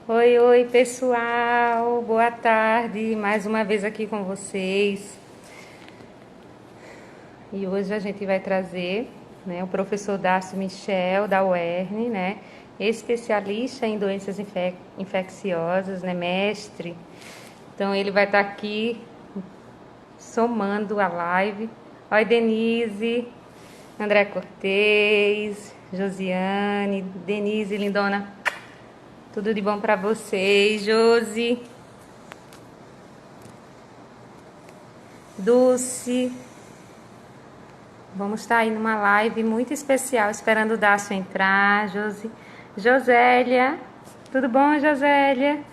Oi, oi, pessoal. Boa tarde. Mais uma vez aqui com vocês. E hoje a gente vai trazer, o professor Darcio Michel, da UERN, especialista em doenças infecciosas, mestre. Então ele vai estar aqui somando a live. Oi, Denise, André Cortez, Josiane, Denise, lindona. Tudo de bom para vocês, Josi, Dulce. Vamos estar aí numa live muito especial, esperando o Dácio entrar, Josélia. Tudo bom, Josélia?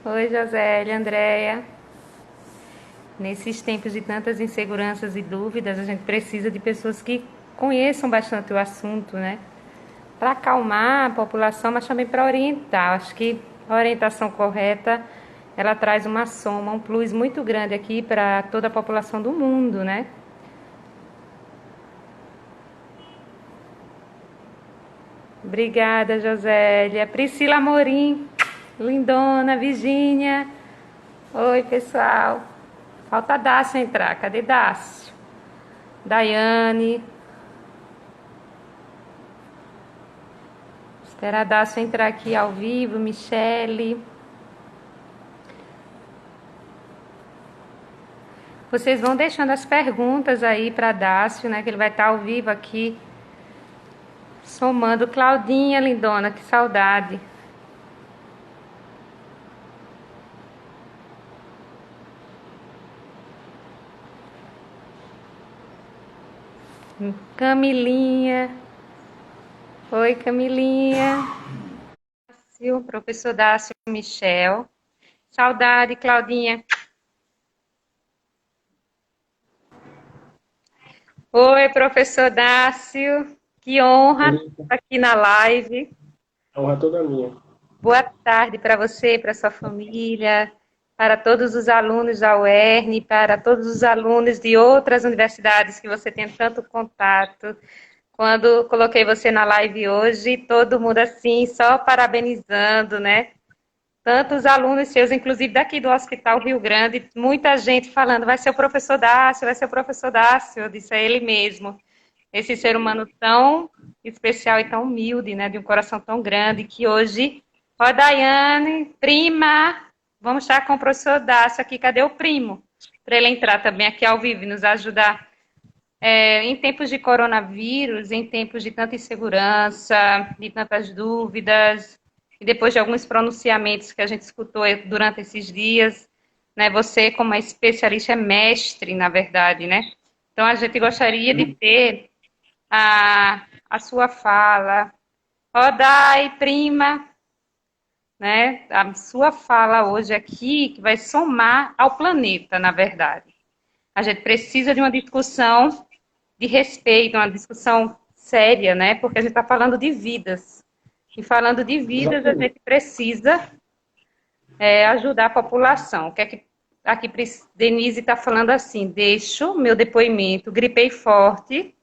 Oi, Josélia, Andréia. Nesses tempos de tantas inseguranças e dúvidas, a gente precisa de pessoas que conheçam bastante o assunto, Para acalmar a população, mas também para orientar. Acho que a orientação correta, ela traz uma soma, um plus muito grande aqui para toda a população do mundo. Obrigada, Josélia. Priscila Amorim, lindona, Virgínia. Oi, pessoal. Falta Dácio entrar. Cadê Dácio? Daiane. Espera a Dácio entrar aqui ao vivo. Michele. Vocês vão deixando as perguntas aí para Dácio, que ele vai estar ao vivo aqui. Somando. Claudinha, lindona, que saudade. Camilinha. Oi, Camilinha. Professor Dácio Michel. Saudade, Claudinha. Oi, professor Dácio. Que honra estar aqui na live. A honra toda minha. Boa tarde para você, para sua família, para todos os alunos da UERN, para todos os alunos de outras universidades que você tem tanto contato. Quando coloquei você na live hoje, todo mundo assim, só parabenizando, Tantos alunos seus, inclusive daqui do Hospital Rio Grande, muita gente falando, vai ser o professor Dácio, vai ser o professor Dácio. Eu disse, é ele mesmo. Esse ser humano tão especial e tão humilde, de um coração tão grande, que hoje, ó, Daiane, prima, vamos estar com o professor Dácio aqui, cadê o primo? Para ele entrar também aqui ao vivo e nos ajudar. Em tempos de coronavírus, em tempos de tanta insegurança, de tantas dúvidas, e depois de alguns pronunciamentos que a gente escutou durante esses dias, você, como é especialista, é mestre, na verdade, Então, a gente gostaria de ter a sua fala. Ó, Dai, prima, A sua fala hoje aqui, que vai somar ao planeta, na verdade. A gente precisa de uma discussão de respeito, uma discussão séria, Porque a gente está falando de vidas. E falando de vidas, a Exatamente. gente precisa ajudar a população. O que é que aqui Denise está falando assim? Deixo meu depoimento, gripei forte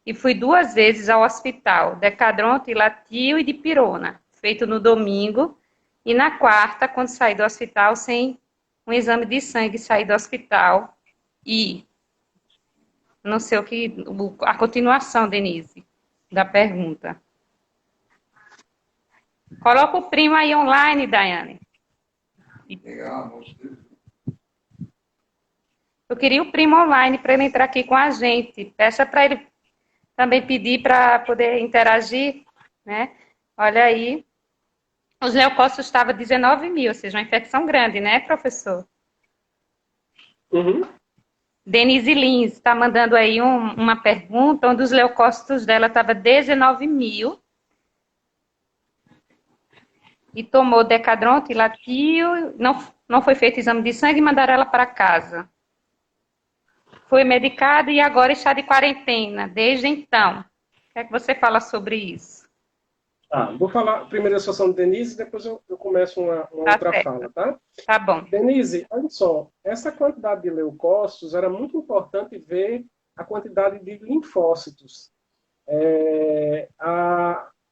e fui 2 vezes ao hospital, Decadron, Latio e dipirona, feito no domingo, e na quarta, quando saí do hospital, sem um exame de sangue, saí do hospital e não sei o que, a continuação, Denise, da pergunta. Coloca o primo aí online, Daiane. Eu queria o primo online para ele entrar aqui com a gente. Peça para ele também pedir para poder interagir, Olha aí. Os leucócitos estavam 19 mil, ou seja, uma infecção grande, professor? Uhum. Denise Lins está mandando aí uma pergunta, onde os leucócitos dela estavam 19 mil e tomou Decadron, Tilatio, não foi feito exame de sangue e mandaram ela para casa. Foi medicada e agora está de quarentena, desde então. O que é que você fala sobre isso? Vou falar primeiro a situação de Denise, depois eu começo uma Tá outra certo. fala, tá? Tá bom. Denise, olha só, essa quantidade de leucócitos era muito importante ver a quantidade de linfócitos.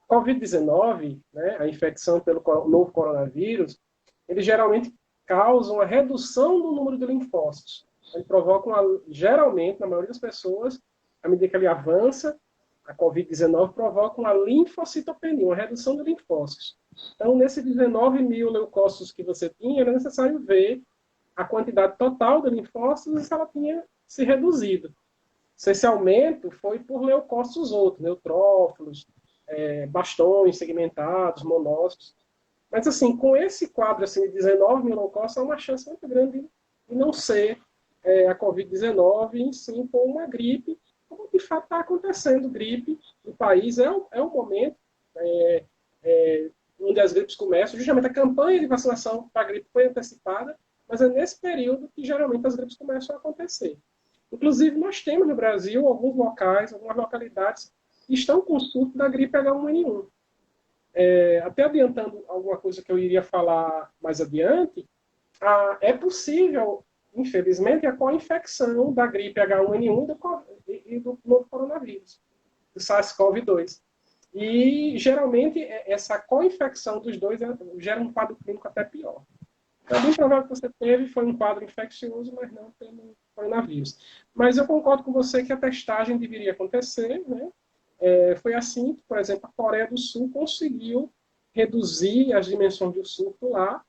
Covid-19, né, a infecção pelo novo coronavírus, ele geralmente causa uma redução do número de linfócitos. Ele provoca, geralmente, na maioria das pessoas, à medida que ele avança, a Covid-19 provoca uma linfocitopenia, uma redução de linfócitos. Então, nesses 19 mil leucócitos que você tinha, era necessário ver a quantidade total de linfócitos e se ela tinha se reduzido. Esse aumento foi por leucócitos outros, neutrófilos, bastões segmentados, monócitos. Mas, assim, com esse quadro assim, de 19 mil leucócitos, há uma chance muito grande de não ser a Covid-19, e sim por uma gripe, como de fato está acontecendo gripe no país. É um momento onde as gripes começam. Justamente a campanha de vacinação para a gripe foi antecipada, mas é nesse período que geralmente as gripes começam a acontecer. Inclusive, nós temos no Brasil alguns locais, algumas localidades que estão com surto da gripe H1N1. Até adiantando alguma coisa que eu iria falar mais adiante, é possível, infelizmente, a co-infecção da gripe H1N1 e do novo coronavírus, do SARS-CoV-2. E, geralmente, essa co-infecção dos dois gera um quadro clínico até pior. É bem provável que você teve, foi um quadro infeccioso, mas não pelo coronavírus. Mas eu concordo com você que a testagem deveria acontecer, né? Foi assim que, por exemplo, a Coreia do Sul conseguiu reduzir as dimensões do surto lá,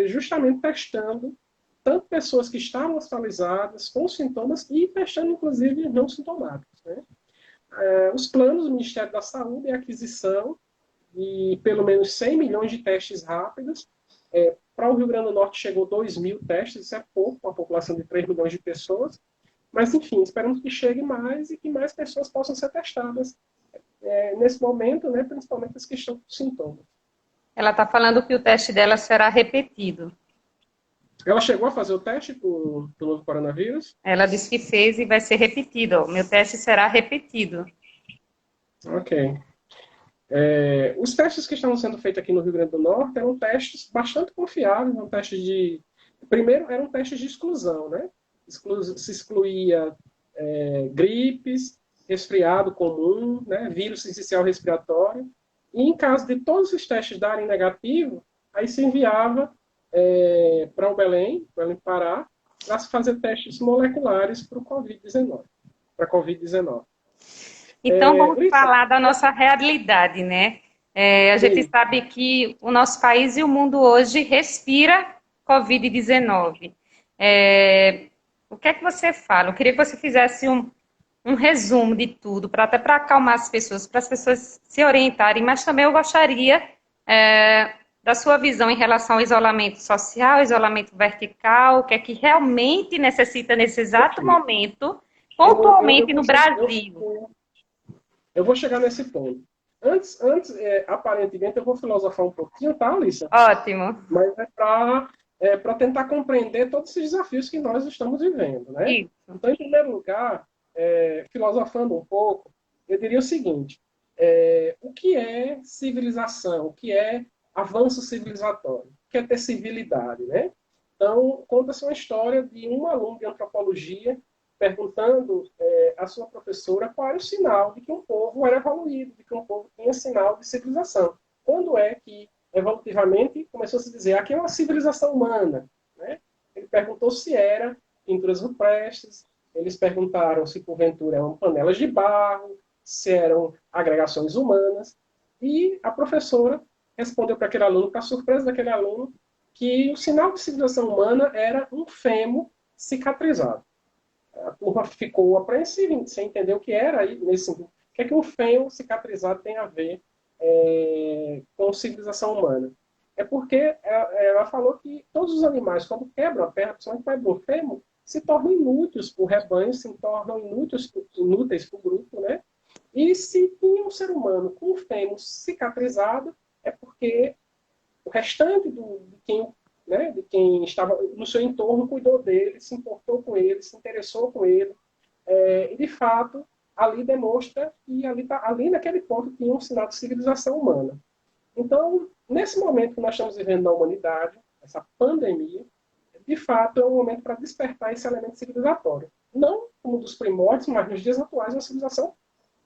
justamente testando tanto pessoas que estavam hospitalizadas com sintomas e testando, inclusive, não sintomáticos, né? Os planos do Ministério da Saúde é a aquisição de pelo menos 100 milhões de testes rápidos. Para o Rio Grande do Norte chegou 2 mil testes, isso é pouco, uma população de 3 milhões de pessoas. Mas, enfim, esperamos que chegue mais e que mais pessoas possam ser testadas nesse momento, né, principalmente as que estão com sintomas. Ela está falando que o teste dela será repetido. Ela chegou a fazer o teste do novo coronavírus? Ela disse que fez e vai ser repetido. O meu teste será repetido. Ok. Os testes que estavam sendo feitos aqui no Rio Grande do Norte eram testes bastante confiáveis, primeiro, eram testes de exclusão, né? Se excluía gripes, resfriado comum, né? Vírus sincicial respiratório, e em caso de todos os testes darem negativo, aí se enviava para o Belém Pará, para se fazer testes moleculares para o Covid-19, para a Covid-19. Então, vamos falar da nossa realidade, né? A gente sabe que o nosso país e o mundo hoje respira Covid-19. O que é que você fala? Eu queria que você fizesse um resumo de tudo, até para acalmar as pessoas, para as pessoas se orientarem, mas também eu gostaria da sua visão em relação ao isolamento social, isolamento vertical, o que é que realmente necessita nesse exato momento, pontualmente no Brasil. Eu vou chegar nesse ponto. Antes aparentemente, eu vou filosofar um pouquinho, tá, Alissa? Ótimo. Mas para tentar compreender todos esses desafios que nós estamos vivendo, né? Isso. Então, em primeiro lugar, filosofando um pouco, eu diria o seguinte: o que é civilização? O que é avanço civilizatório? O que é ter civilidade, né? Então, conta-se uma história de um aluno de antropologia perguntando à sua professora qual era o sinal de que um povo era evoluído, de que um povo tinha sinal de civilização. Quando é que, evolutivamente, começou a se dizer aqui é uma civilização humana, né? Ele perguntou se era pinturas rupestres, eles perguntaram se, porventura, eram panelas de barro, se eram agregações humanas, e a professora respondeu para aquele aluno, para surpresa daquele aluno, que o sinal de civilização humana era um fêmur cicatrizado. A turma ficou apreensiva, sem entender o que era, nesse sentido. O que é que um fêmur cicatrizado tem a ver com civilização humana? É porque ela falou que todos os animais, quando quebram a perna, principalmente quebram o fêmur, se tornam inúteis para o rebanho, se tornam inúteis para o grupo, né? E se tinha um ser humano com o fêmur cicatrizado, é porque o restante de quem estava no seu entorno cuidou dele, se importou com ele, se interessou com ele. E, de fato, ali demonstra que ali naquele ponto tinha um sinal de civilização humana. Então, nesse momento que nós estamos vivendo na humanidade, essa pandemia, de fato é um momento para despertar esse elemento civilizatório. Não como dos primórdios, mas nos dias atuais, uma civilização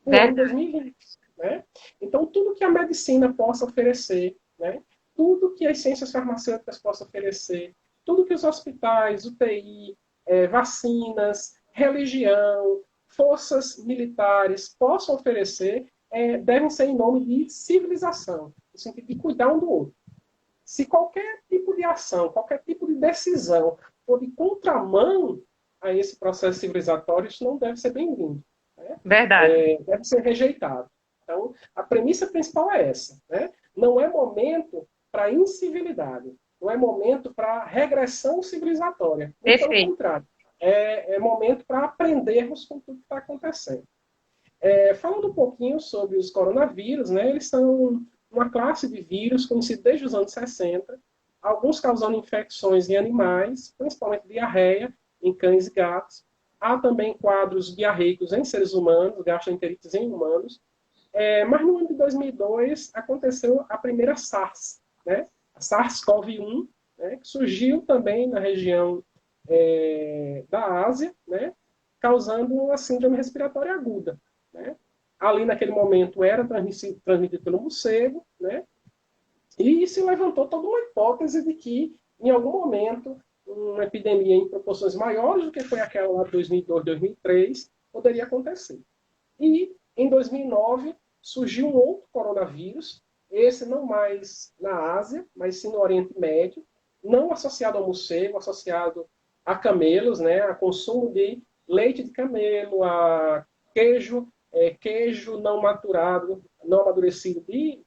do ano 2020. né? Então, tudo que a medicina possa oferecer, né? Tudo que as ciências farmacêuticas possam oferecer, tudo que os hospitais, UTI, vacinas, religião, forças militares possam oferecer, devem ser em nome de civilização, no sentido de cuidar um do outro. Se qualquer tipo de ação, qualquer tipo de decisão for de contramão a esse processo civilizatório, isso não deve ser bem-vindo. Né? Verdade. Deve ser rejeitado. Então, a premissa principal é essa. Né? Não é momento para incivilidade. Não é momento para regressão civilizatória. Muito pelo Perfeito. contrário. É momento para aprendermos com tudo que está acontecendo. Falando um pouquinho sobre os coronavírus, né, eles são uma classe de vírus conhecida desde os anos 60, alguns causando infecções em animais, principalmente diarreia em cães e gatos. Há também quadros diarreicos em seres humanos, gastroenterites em humanos. Mas no ano de 2002 aconteceu a primeira SARS, né, a SARS-CoV-1, né, que surgiu também na região da Ásia, né, causando uma síndrome respiratória aguda. Né? Ali, naquele momento, era transmitido pelo morcego, né? E se levantou toda uma hipótese de que, em algum momento, uma epidemia em proporções maiores do que foi aquela lá de 2002, 2003, poderia acontecer. E, em 2009, surgiu um outro coronavírus, esse não mais na Ásia, mas sim no Oriente Médio, não associado ao morcego, associado a camelos, né, a consumo de leite de camelo, a queijo não maturado, não amadurecido de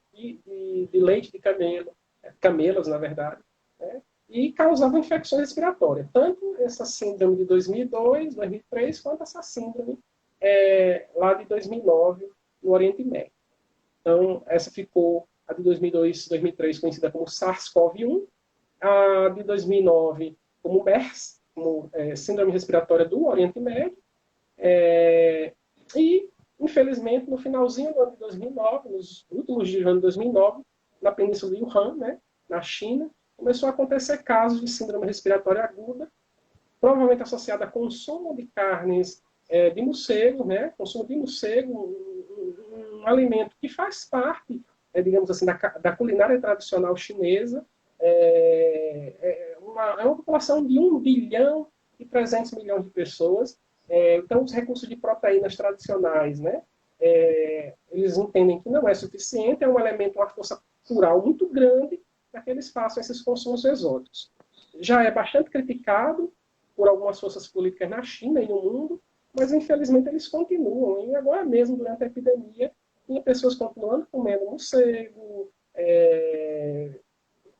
leite de camelo, camelos, na verdade, né? E causava infecções respiratórias. Tanto essa síndrome de 2002, 2003, quanto essa síndrome lá de 2009, no Oriente Médio. Então, essa ficou, a de 2002, 2003, conhecida como SARS-CoV-1, a de 2009 como MERS, como Síndrome Respiratória do Oriente Médio, e, infelizmente, no finalzinho do ano de 2009, nos últimos dias do ano de 2009, na península de Wuhan, né, na China, começou a acontecer casos de síndrome respiratória aguda, provavelmente associada a consumo de carnes de morcego, né, consumo de morcego, um alimento que faz parte, digamos assim, da culinária tradicional chinesa. É uma população de 1 bilhão e 300 milhões de pessoas. Então, os recursos de proteínas tradicionais, né, eles entendem que não é suficiente, é um elemento, uma força cultural muito grande para que eles façam esses consumos exóticos. Já é bastante criticado por algumas forças políticas na China e no mundo, mas infelizmente eles continuam. E agora mesmo, durante a epidemia, tinha pessoas continuando comendo morcego,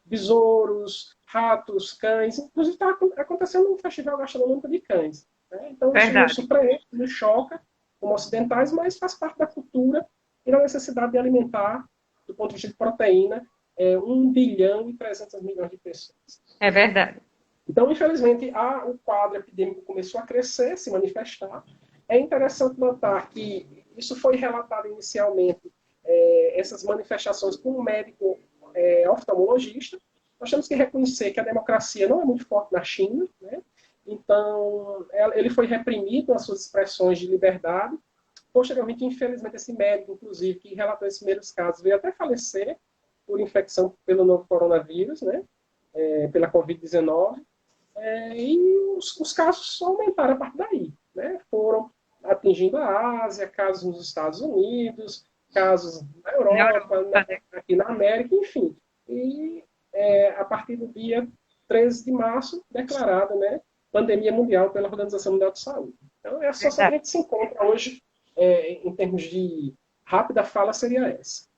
besouros, ratos, cães. Inclusive está acontecendo um festival gastronômico de cães. Né? Então isso nos Verdade. surpreende, nos choca, como ocidentais, mas faz parte da cultura e da necessidade de alimentar, do ponto de vista de proteína, 1 bilhão e 300 milhões de pessoas. É verdade. Então, infelizmente, o quadro epidêmico começou a crescer, se manifestar. É interessante notar que isso foi relatado inicialmente, essas manifestações, por um médico oftalmologista. Nós temos que reconhecer que a democracia não é muito forte na China, né? Então, ele foi reprimido nas suas expressões de liberdade. Posteriormente, infelizmente, esse médico, inclusive, que relatou esses primeiros casos, veio até falecer por infecção pelo novo coronavírus, né? Pela Covid-19. E os casos só aumentaram a partir daí. Né? Foram atingindo a Ásia, casos nos Estados Unidos, casos na Europa, aqui na América, enfim. E a partir do dia 13 de março, declarada, né, pandemia mundial pela Organização Mundial de Saúde. Então, é a situação que a gente se encontra hoje, em termos de rápida fala, seria essa.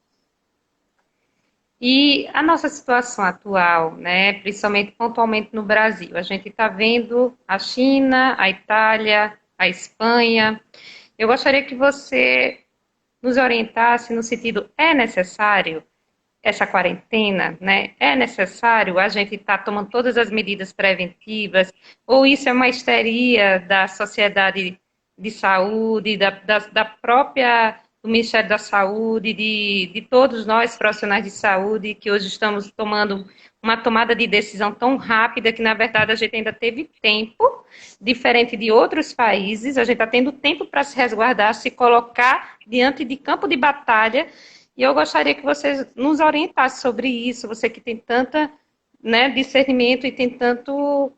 E a nossa situação atual, né, principalmente pontualmente no Brasil, a gente está vendo a China, a Itália, a Espanha. Eu gostaria que você nos orientasse no sentido, é necessário essa quarentena, né? É necessário a gente estar tomando todas as medidas preventivas, ou isso é uma histeria da sociedade de saúde, da própria do Ministério da Saúde, de todos nós profissionais de saúde, que hoje estamos tomando uma tomada de decisão tão rápida que, na verdade, a gente ainda teve tempo, diferente de outros países, a gente está tendo tempo para se resguardar, se colocar diante de campo de batalha, e eu gostaria que você nos orientasse sobre isso, você que tem tanta, né, discernimento e tem tanto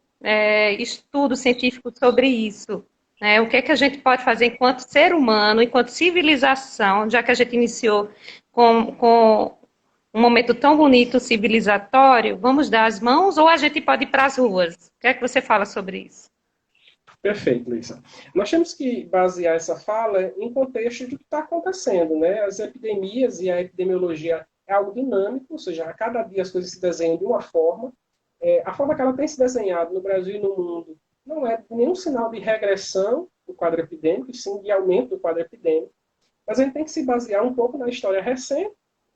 estudo científico sobre isso. Né? O que é que a gente pode fazer enquanto ser humano, enquanto civilização, já que a gente iniciou com um momento tão bonito, civilizatório, vamos dar as mãos ou a gente pode ir para as ruas? O que é que você fala sobre isso? Perfeito, Luísa. Nós temos que basear essa fala em contexto do que está acontecendo, né? As epidemias e a epidemiologia é algo dinâmico, ou seja, a cada dia as coisas se desenham de uma forma. A forma que ela tem se desenhado no Brasil e no mundo não é nenhum sinal de regressão do quadro epidêmico, e sim de aumento do quadro epidêmico. Mas a gente tem que se basear um pouco na história recente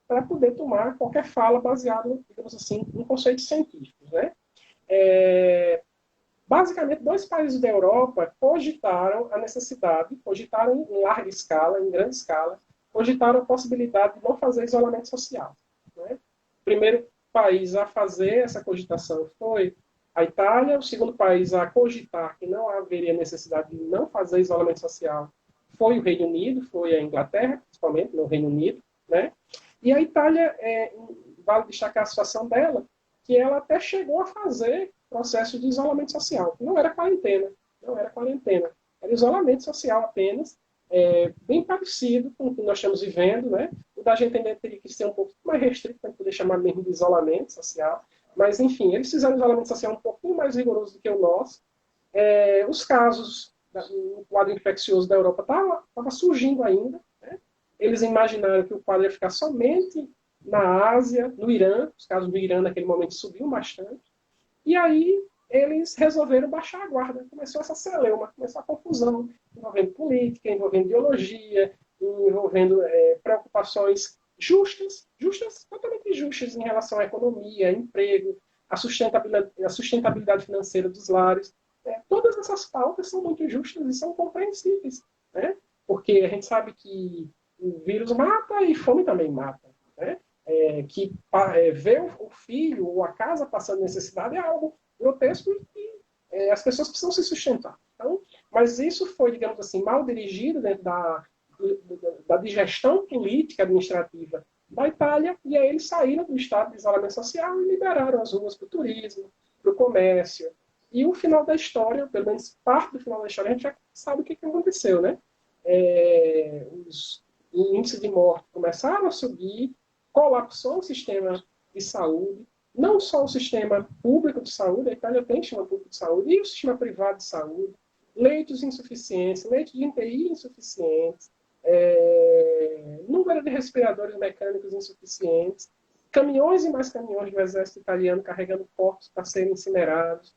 para poder tomar qualquer fala baseada, digamos assim, em conceitos científicos, né? Basicamente, 2 países da Europa cogitaram a necessidade, cogitaram em larga escala, em grande escala, cogitaram a possibilidade de não fazer isolamento social. Né? O primeiro país a fazer essa cogitação foi a Itália, o segundo país a cogitar que não haveria necessidade de não fazer isolamento social foi o Reino Unido, foi a Inglaterra, principalmente no Reino Unido. Né? E a Itália, vale destacar a situação dela, que ela até chegou a fazer processo de isolamento social. Não era quarentena, era isolamento social apenas, bem parecido com o que nós estamos vivendo, né? O da gente ainda teria que ser um pouco mais restrito para poder chamar mesmo de isolamento social, mas enfim, eles fizeram um isolamento social um pouquinho mais rigoroso do que o nosso. Os casos no quadro infeccioso da Europa estava surgindo ainda, né? Eles imaginaram que o quadro ia ficar somente na Ásia, no Irã, os casos do Irã naquele momento subiam bastante, e aí eles resolveram baixar a guarda. Começou essa celeuma, começou a confusão, envolvendo política, envolvendo ideologia, envolvendo preocupações justas, totalmente justas em relação à economia, emprego, a sustentabilidade financeira dos lares. Todas essas pautas são muito justas e são compreensíveis, né? Porque a gente sabe que o vírus mata e fome também mata, né? Que ver o filho ou a casa passando necessidade é algo grotesco e as pessoas precisam se sustentar. Então, mas isso foi, digamos assim, mal dirigido dentro da digestão política administrativa da Itália, e aí eles saíram do estado de isolamento social e liberaram as ruas para o turismo, para o comércio. E o final da história, pelo menos parte do final da história, a gente já sabe o que aconteceu, né? Os índices de morte começaram a subir, colapsou o sistema de saúde, não só o sistema público de saúde, a Itália tem sistema público de saúde, e o sistema privado de saúde, leitos insuficientes, leitos de UTI insuficientes, número de respiradores mecânicos insuficientes, caminhões e mais caminhões do exército italiano carregando corpos para serem incinerados,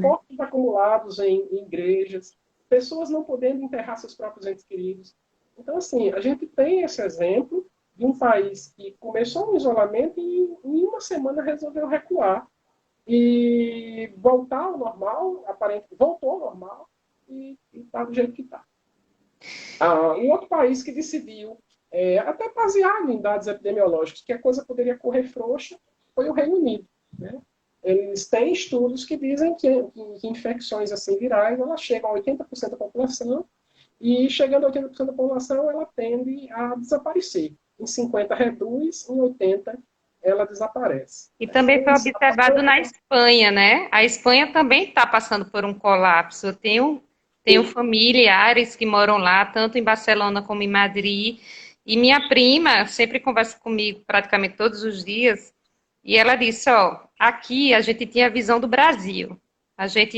corpos acumulados em igrejas, pessoas não podendo enterrar seus próprios entes queridos. Então, assim, a gente tem esse exemplo de um país que começou um isolamento e em uma semana resolveu recuar e voltar ao normal, aparentemente voltou ao normal e está do jeito que está. Um outro país que decidiu, até baseado em dados epidemiológicos, que a coisa poderia correr frouxa, foi o Reino Unido. Né? Eles têm estudos que dizem que infecções assim virais elas chegam a 80% da população e chegando a 80% da população ela tende a desaparecer. Em 50 reduz, em 80 ela desaparece. E também foi observado na Espanha, né? A Espanha também está passando por um colapso. Tenho familiares que moram lá, tanto em Barcelona como em Madrid. E minha prima sempre conversa comigo praticamente todos os dias. E ela disse, aqui a gente tinha a visão do Brasil.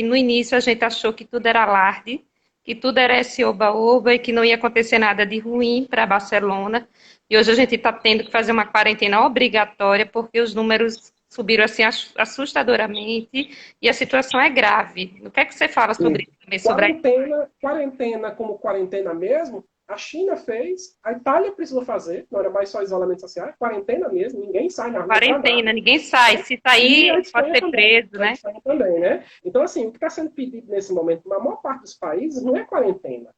No início, a gente achou que tudo era alarde, que tudo era esse oba-oba e que não ia acontecer nada de ruim para Barcelona. E hoje a gente está tendo que fazer uma quarentena obrigatória porque os números subiram assim assustadoramente e a situação é grave. O que é que você fala sobre isso também? Quarentena como quarentena mesmo, a China fez, a Itália precisou fazer, não era mais só isolamento social, quarentena mesmo, ninguém sai na rua. Quarentena, ninguém sai. Se sair, pode ser preso, né? Também, né? Então, assim, o que está sendo pedido nesse momento, na maior parte dos países, não é quarentena.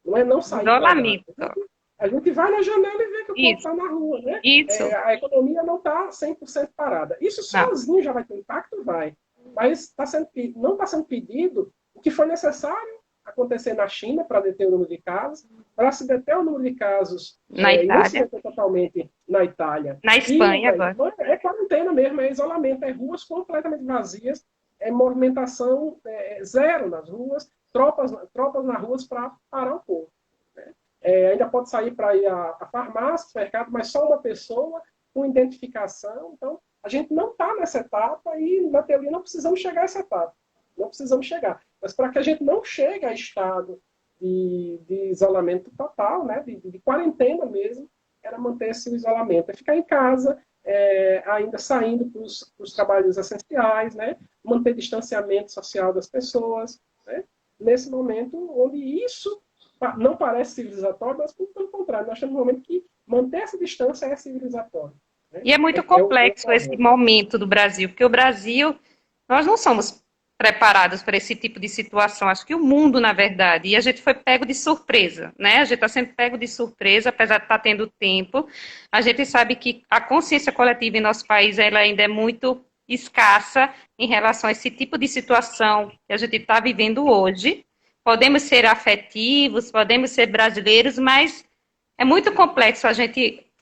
Não é não sair. Isolamento. A gente vai na janela e vê que o povo Isso, está na rua, né? isso. A economia não está 100% parada. Isso Não. sozinho já vai ter impacto? Vai. Mas não está sendo pedido o que foi necessário acontecer na China para deter o número de casos, para se deter o número de casos Na e não se Itália, deter totalmente na Itália. na E Espanha na agora. Espanha é quarentena mesmo, é isolamento, é ruas completamente vazias, é movimentação zero nas ruas, tropas nas ruas para parar o povo. Ainda pode sair para ir à farmácia, mercado, mas só uma pessoa com identificação. Então, a gente não está nessa etapa e, na teoria, não precisamos chegar a essa etapa. Não precisamos chegar. Mas para que a gente não chegue a estado de isolamento total, né, de quarentena mesmo, era manter esse isolamento. É ficar em casa, ainda saindo para os trabalhos essenciais, né, manter distanciamento social das pessoas, né, nesse momento onde isso não parece civilizatório, mas pelo contrário, nós temos um momento que manter essa distância é civilizatório. Né? E é muito É o complexo esse correto. momento do Brasil, porque o Brasil, nós não somos preparados para esse tipo de situação, acho que o mundo, na verdade, e a gente foi pego de surpresa, né? A gente está sendo pego de surpresa, apesar de estar tendo tempo. A gente sabe que a consciência coletiva em nosso país ela ainda é muito escassa em relação a esse tipo de situação que a gente está vivendo hoje. Podemos ser afetivos, podemos ser brasileiros, mas é muito complexo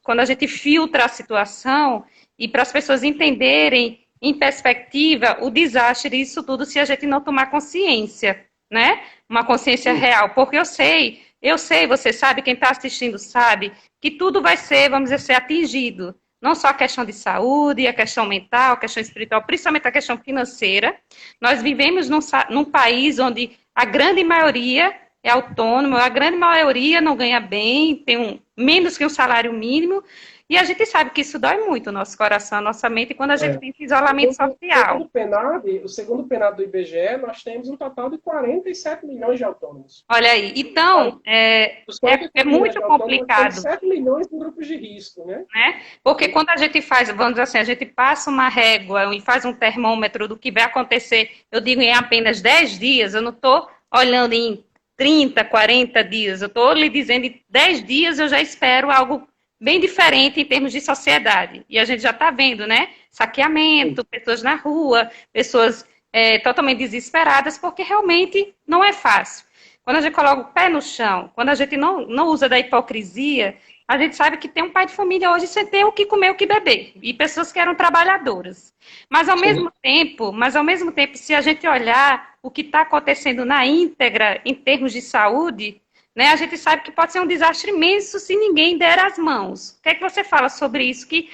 quando a gente filtra a situação e para as pessoas entenderem em perspectiva o desastre disso tudo se a gente não tomar consciência, né? Uma consciência real, porque eu sei, você sabe, quem está assistindo sabe, que tudo vai ser, vamos dizer, ser atingido. Não só a questão de saúde, a questão mental, a questão espiritual, principalmente a questão financeira. Nós vivemos num país onde a grande maioria é autônomo, a grande maioria não ganha bem, tem menos que um salário mínimo, e a gente sabe que isso dói muito o nosso coração, a nossa mente, quando a gente tem esse isolamento social. O segundo PNAD do IBGE, nós temos um total de 47 milhões de autônomos. Olha aí, Tá? então, Dos é 47 milhões muito de autônomos, nós temos complicado, 7 milhões em grupos de risco. Né? né? Porque quando a gente faz, vamos dizer assim, a gente passa uma régua e faz um termômetro do que vai acontecer, eu digo em apenas 10 dias, eu não estou olhando em 30, 40 dias, eu estou lhe dizendo em 10 dias eu já espero algo bem diferente em termos de sociedade. E a gente já está vendo, né? Saqueamento, pessoas na rua, pessoas totalmente desesperadas, porque realmente não é fácil. Quando a gente coloca o pé no chão, quando a gente não usa da hipocrisia, a gente sabe que tem um pai de família hoje sem ter o que comer, o que beber, e pessoas que eram trabalhadoras. Mas ao mesmo tempo, se a gente olhar o que está acontecendo na íntegra em termos de saúde, né, a gente sabe que pode ser um desastre imenso se ninguém der as mãos. O que é que você fala sobre isso? Que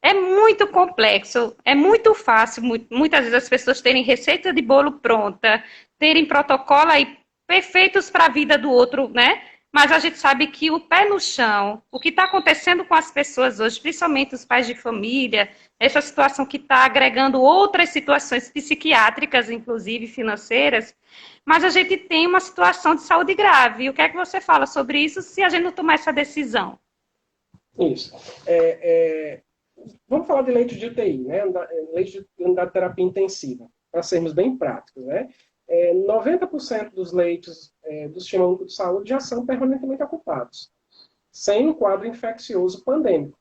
é muito complexo, é muito fácil, muitas vezes as pessoas terem receita de bolo pronta, terem protocolo aí perfeitos para a vida do outro, né? Mas a gente sabe que o pé no chão, o que está acontecendo com as pessoas hoje, principalmente os pais de família, essa situação que está agregando outras situações psiquiátricas, inclusive financeiras, mas a gente tem uma situação de saúde grave. E o que é que você fala sobre isso se a gente não tomar essa decisão? Isso. Vamos falar de leitos de UTI, né? Leitos de unidade de terapia intensiva, para sermos bem práticos. Né? 90% dos leitos do Sistema Único de Saúde já são permanentemente ocupados, sem um quadro infeccioso pandêmico.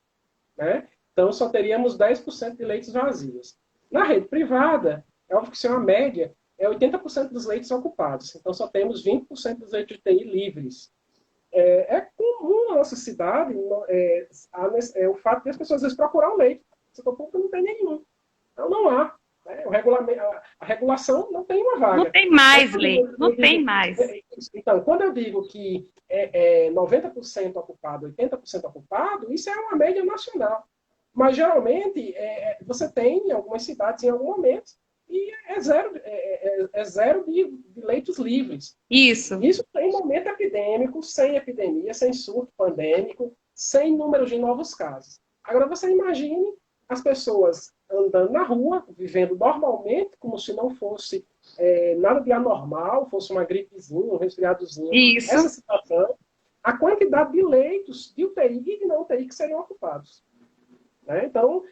Né? Então, só teríamos 10% de leitos vazios. Na rede privada, é óbvio que isso é uma média, 80% dos leitos ocupados. Então, só temos 20% dos leitos de UTI livres. É comum na nossa cidade o fato de as pessoas às vezes procurar um leito. O setor público não tem nenhum. Então, não há. Né? A regulação não tem uma vaga. Não tem mais leito, não tem mais. Então, quando eu digo que 90% ocupado, 80% ocupado, isso é uma média nacional. Mas, geralmente, você tem em algumas cidades, em algum momento, e é zero de leitos livres. Isso. Isso em momento epidêmico, sem epidemia, sem surto pandêmico, sem número de novos casos. Agora, você imagine as pessoas andando na rua, vivendo normalmente, como se não fosse nada de anormal, fosse uma gripezinha, um resfriadozinho. Isso. Essa situação, a quantidade de leitos de UTI e de não UTI que seriam ocupados. Né? Então,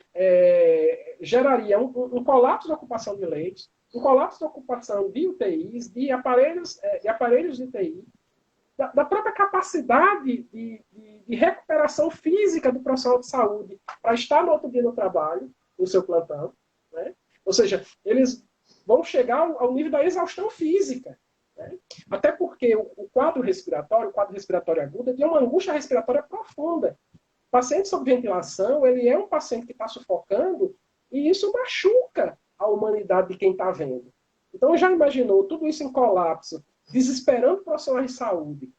geraria um colapso da ocupação de leitos, um colapso da ocupação de UTIs, de aparelhos de UTI, da própria capacidade de recuperação física do profissional de saúde para estar no outro dia no trabalho, no seu plantão, né? Ou seja, eles vão chegar ao nível da exaustão física, né? Até porque o quadro respiratório agudo, tem uma angústia respiratória profunda. O paciente sob ventilação, ele é um paciente que está sufocando e isso machuca a humanidade de quem está vendo. Então, já imaginou tudo isso em colapso, desesperando profissionais de saúde,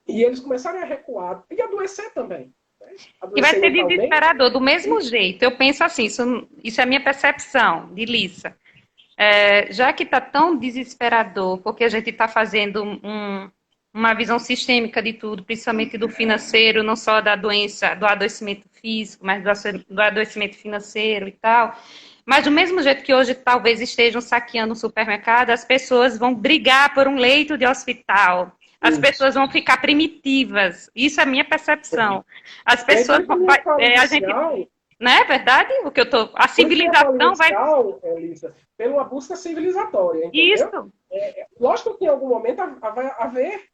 e eles começarem a recuar e adoecer também. Né? E vai ser desesperador, do mesmo jeito. Eu penso assim, isso é a minha percepção de Lissa. Já que está tão desesperador, porque a gente está fazendo uma visão sistêmica de tudo, principalmente do financeiro, não só da doença, do adoecimento físico, mas do adoecimento financeiro e tal. Mas do mesmo jeito que hoje talvez estejam saqueando um supermercado, as pessoas vão brigar por um leito de hospital. As pessoas vão ficar primitivas. Isso é a minha percepção. As pessoas a gente, não é verdade? O que eu tô, a civilização vai Elisa, pela busca civilizatória, entendeu? Isso. Lógico que em algum momento vai haver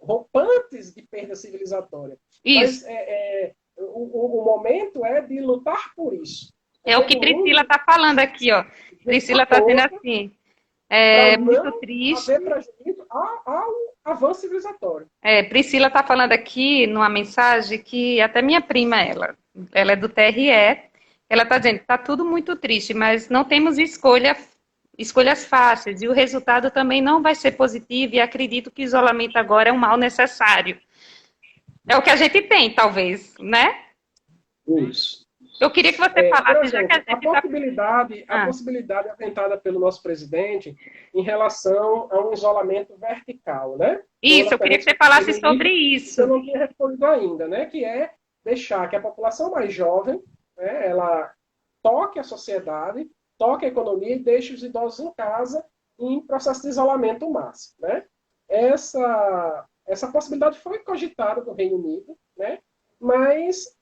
rompantes de perda civilizatória. Isso. Mas o momento é de lutar por isso. É o que Priscila está falando aqui, ó. Priscila está dizendo assim, muito triste. Haver prejuízo ao avanço civilizatório. Priscila está falando aqui numa mensagem que até minha prima, ela é do TRE, ela está dizendo que está tudo muito triste, mas não temos escolhas fáceis e o resultado também não vai ser positivo e acredito que o isolamento agora é um mal necessário. É o que a gente tem, talvez, né? Isso. Eu queria que você falasse, já que a gente a possibilidade aventada pelo nosso presidente em relação a um isolamento vertical, né? Isso, eu queria que você falasse sobre isso. Eu não tinha respondido ainda, né? Que é deixar que a população mais jovem, né, ela toque a sociedade, toque a economia e deixe os idosos em casa em processo de isolamento máximo, né? Essa possibilidade foi cogitada no Reino Unido, né? Mas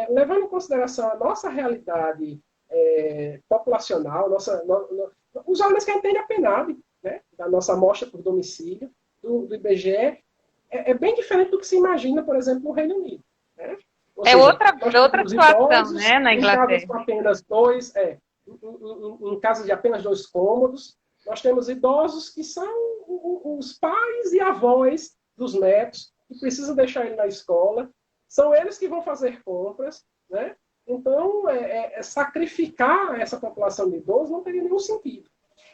levando em consideração a nossa realidade populacional, os jovens que a gente tem a PNAD, né, da nossa amostra por domicílio, do IBGE, é bem diferente do que se imagina, por exemplo, no Reino Unido. Né? Outra situação, né, na Inglaterra. Com apenas em casas de apenas 2 cômodos, nós temos idosos que são os pais e avós dos netos, que precisam deixar ele na escola. São eles que vão fazer compras, né? Então, sacrificar essa população de idosos não teria nenhum sentido.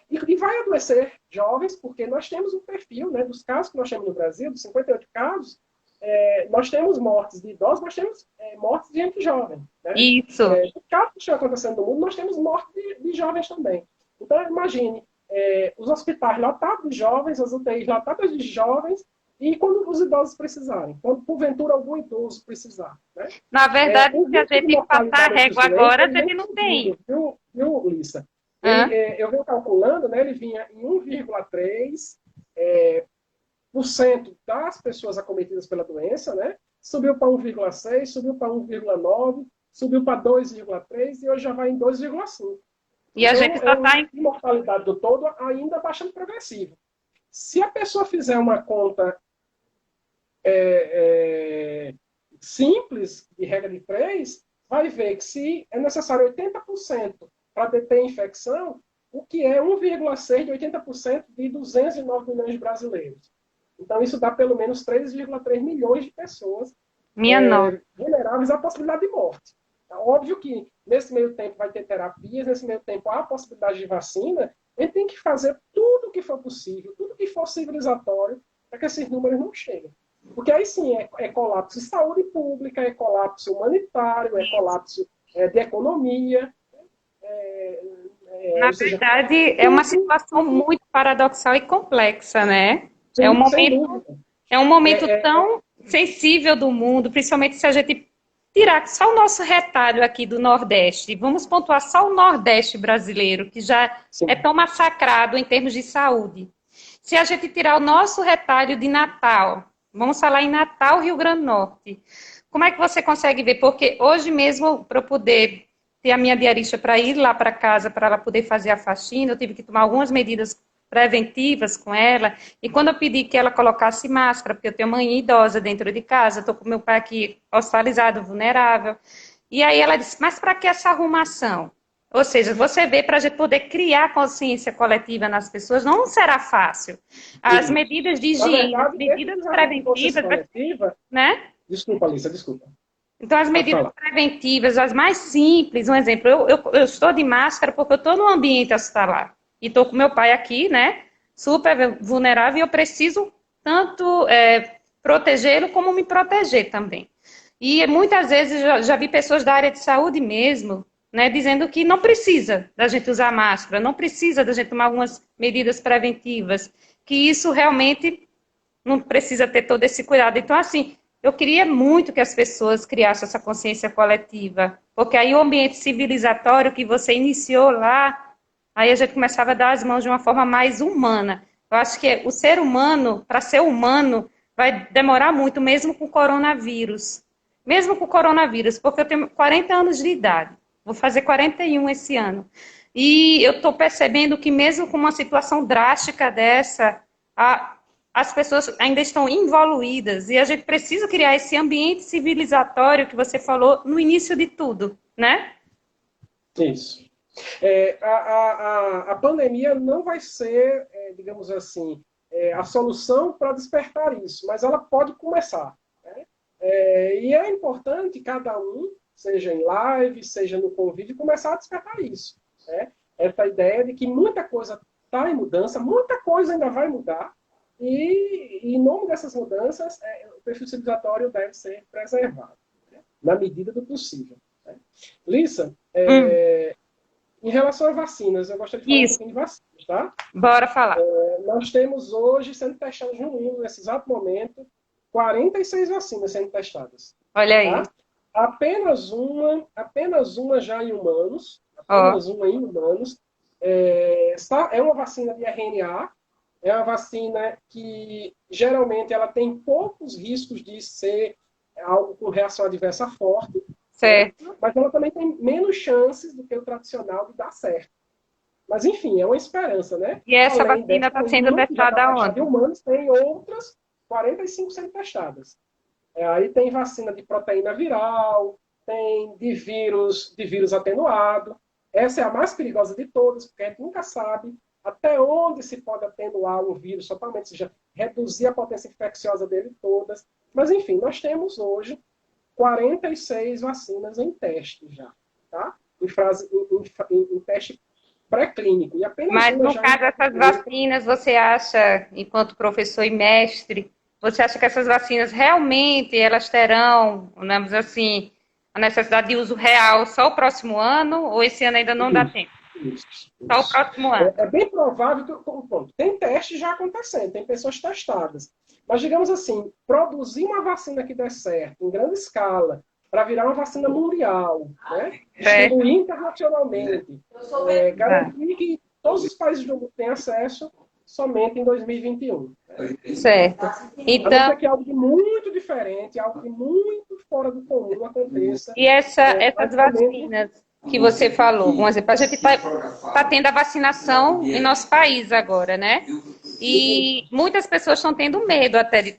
E vai adoecer jovens, porque nós temos um perfil, né, dos casos que nós temos no Brasil, dos 58 casos, nós temos mortes de idosos, nós temos mortes de gente jovem. Né? Isso. O caso que está acontecendo no mundo, nós temos mortes de jovens também. Então, imagine, os hospitais lotados de jovens, as UTIs lotadas de jovens, e quando os idosos precisarem, quando porventura algum idoso precisar. Né? Na verdade, se a gente passar a régua agora, a gente não tem. Viu, Lissa? Eu venho calculando, né, ele vinha em 1,3% das pessoas acometidas pela doença, né? Subiu para 1,6%, subiu para 1,9%, subiu para 2,3% e hoje já vai em 2,5%. E a gente só está em mortalidade do todo ainda bastante progressiva. Se a pessoa fizer uma conta simples, de regra de 3, vai ver que se é necessário 80% para deter a infecção, o que é 1,6% de 80% de 209 milhões de brasileiros. Então, isso dá pelo menos 3,3 milhões de pessoas vulneráveis à possibilidade de morte. É óbvio que, nesse meio tempo, vai ter terapias, nesse meio tempo, há a possibilidade de vacina. A gente tem que fazer tudo o que for possível, tudo que for civilizatório, para que esses números não cheguem. Porque aí sim é colapso de saúde pública, é colapso humanitário, é colapso de economia. Na verdade, é uma situação muito paradoxal e complexa, né? Sim, é um momento tão sensível do mundo, principalmente se a gente tirar só o nosso retalho aqui do Nordeste. Vamos pontuar só o Nordeste brasileiro, que já é tão massacrado em termos de saúde. Se a gente tirar o nosso retalho de Natal, vamos falar em Natal, Rio Grande do Norte, como é que você consegue ver? Porque hoje mesmo, para eu poder ter a minha diarista para ir lá para casa, para ela poder fazer a faxina, eu tive que tomar algumas medidas preventivas com ela, e quando eu pedi que ela colocasse máscara, porque eu tenho mãe idosa dentro de casa, estou com meu pai aqui hospitalizado, vulnerável, e aí ela disse, mas para que essa arrumação? Ou seja, você vê, para a gente poder criar consciência coletiva nas pessoas, não será fácil. As medidas de higiene, as medidas preventivas, né? Desculpa, Alissa, desculpa. Então, as medidas preventivas, as mais simples, um exemplo, eu estou de máscara porque eu estou no ambiente hospitalar. E estou com meu pai aqui, né, super vulnerável, e eu preciso tanto protegê-lo como me proteger também. E muitas vezes já vi pessoas da área de saúde mesmo, né, dizendo que não precisa da gente usar máscara, não precisa da gente tomar algumas medidas preventivas, que isso realmente não precisa ter todo esse cuidado. Então, assim, eu queria muito que as pessoas criassem essa consciência coletiva, porque aí o ambiente civilizatório que você iniciou lá, aí a gente começava a dar as mãos de uma forma mais humana. Eu acho que o ser humano, para ser humano, vai demorar muito, mesmo com o coronavírus. Mesmo com o coronavírus, porque eu tenho 40 anos de idade, vou fazer 41 esse ano. E eu estou percebendo que mesmo com uma situação drástica dessa, as pessoas ainda estão involuídas e a gente precisa criar esse ambiente civilizatório que você falou no início de tudo, né? Isso. A pandemia não vai ser, digamos assim, a solução para despertar isso, mas ela pode começar. Né? E é importante cada um, seja em live, seja no convívio, começar a despertar isso. Né? Essa ideia de que muita coisa está em mudança, muita coisa ainda vai mudar, e em nome dessas mudanças, o perfil civilizatório deve ser preservado, né? Na medida do possível. Né? Lissa, em relação a vacinas, eu gostaria de falar um pouquinho de vacinas, tá? Bora falar. Nós temos hoje sendo testadas no mundo, nesse exato momento, 46 vacinas sendo testadas. Olha aí. Tá? Apenas uma já em humanos. Apenas uma em humanos. É uma vacina de RNA. É uma vacina que, geralmente, ela tem poucos riscos de ser algo com reação adversa forte. Certo. Né? Mas ela também tem menos chances do que o tradicional de dar certo. Mas, enfim, é uma esperança, né? E essa vacina está sendo testada aonde? Em humanos, tem outras 45 sendo testadas. Aí tem vacina de proteína viral, tem de vírus atenuado. Essa é a mais perigosa de todas, porque a gente nunca sabe até onde se pode atenuar um vírus totalmente, ou seja, reduzir a potência infecciosa dele todas. Mas, enfim, nós temos hoje 46 vacinas em teste já, tá? Em teste pré-clínico. Mas, no caso dessas vacinas, você acha, enquanto professor e mestre, você acha que essas vacinas realmente elas terão, vamos dizer assim, a necessidade de uso real só o próximo ano, ou esse ano ainda não dá tempo? Só o próximo ano. É bem provável que tem testes já acontecendo, tem pessoas testadas. Mas, digamos assim, produzir uma vacina que der certo, em grande escala, para virar uma vacina mundial, né? Distribuir internacionalmente, garantir que todos os países do mundo tenham acesso somente em 2021. Certo. Então, que algo de muito diferente, algo de muito fora do comum aconteça. E essas vacinas que você falou, um exemplo, a gente está tendo a vacinação em nosso país agora, né? E muitas pessoas estão tendo medo até de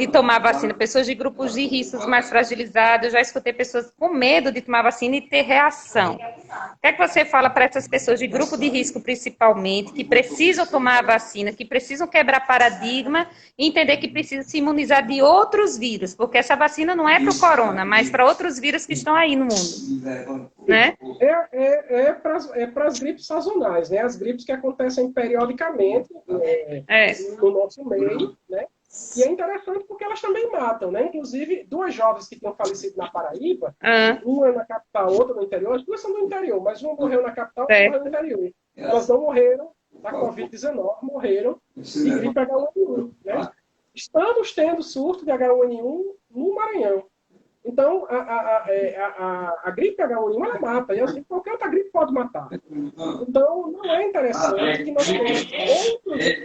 tomar vacina, pessoas de grupos de riscos mais fragilizados. Eu já escutei pessoas com medo de tomar vacina e ter reação. O que é que você fala para essas pessoas de grupo de risco, principalmente, que precisam tomar a vacina, que precisam quebrar paradigma e entender que precisam se imunizar de outros vírus, porque essa vacina não é para o corona, mas para outros vírus que estão aí no mundo, né? É para as gripes sazonais, né? As gripes que acontecem periodicamente no nosso meio, né? E é interessante porque elas também matam, né? Inclusive, duas jovens que tinham falecido na Paraíba, uma na capital, outra no interior, as duas são do interior, mas uma morreu na capital e outra morreu no interior. Elas não morreram da Covid-19, morreram de gripe H1N1, né? Estamos tendo surto de H1N1 no Maranhão. Então, a gripe H1N1 ela mata, e assim, qualquer outra gripe pode matar. Então, não é interessante que nós tenhamos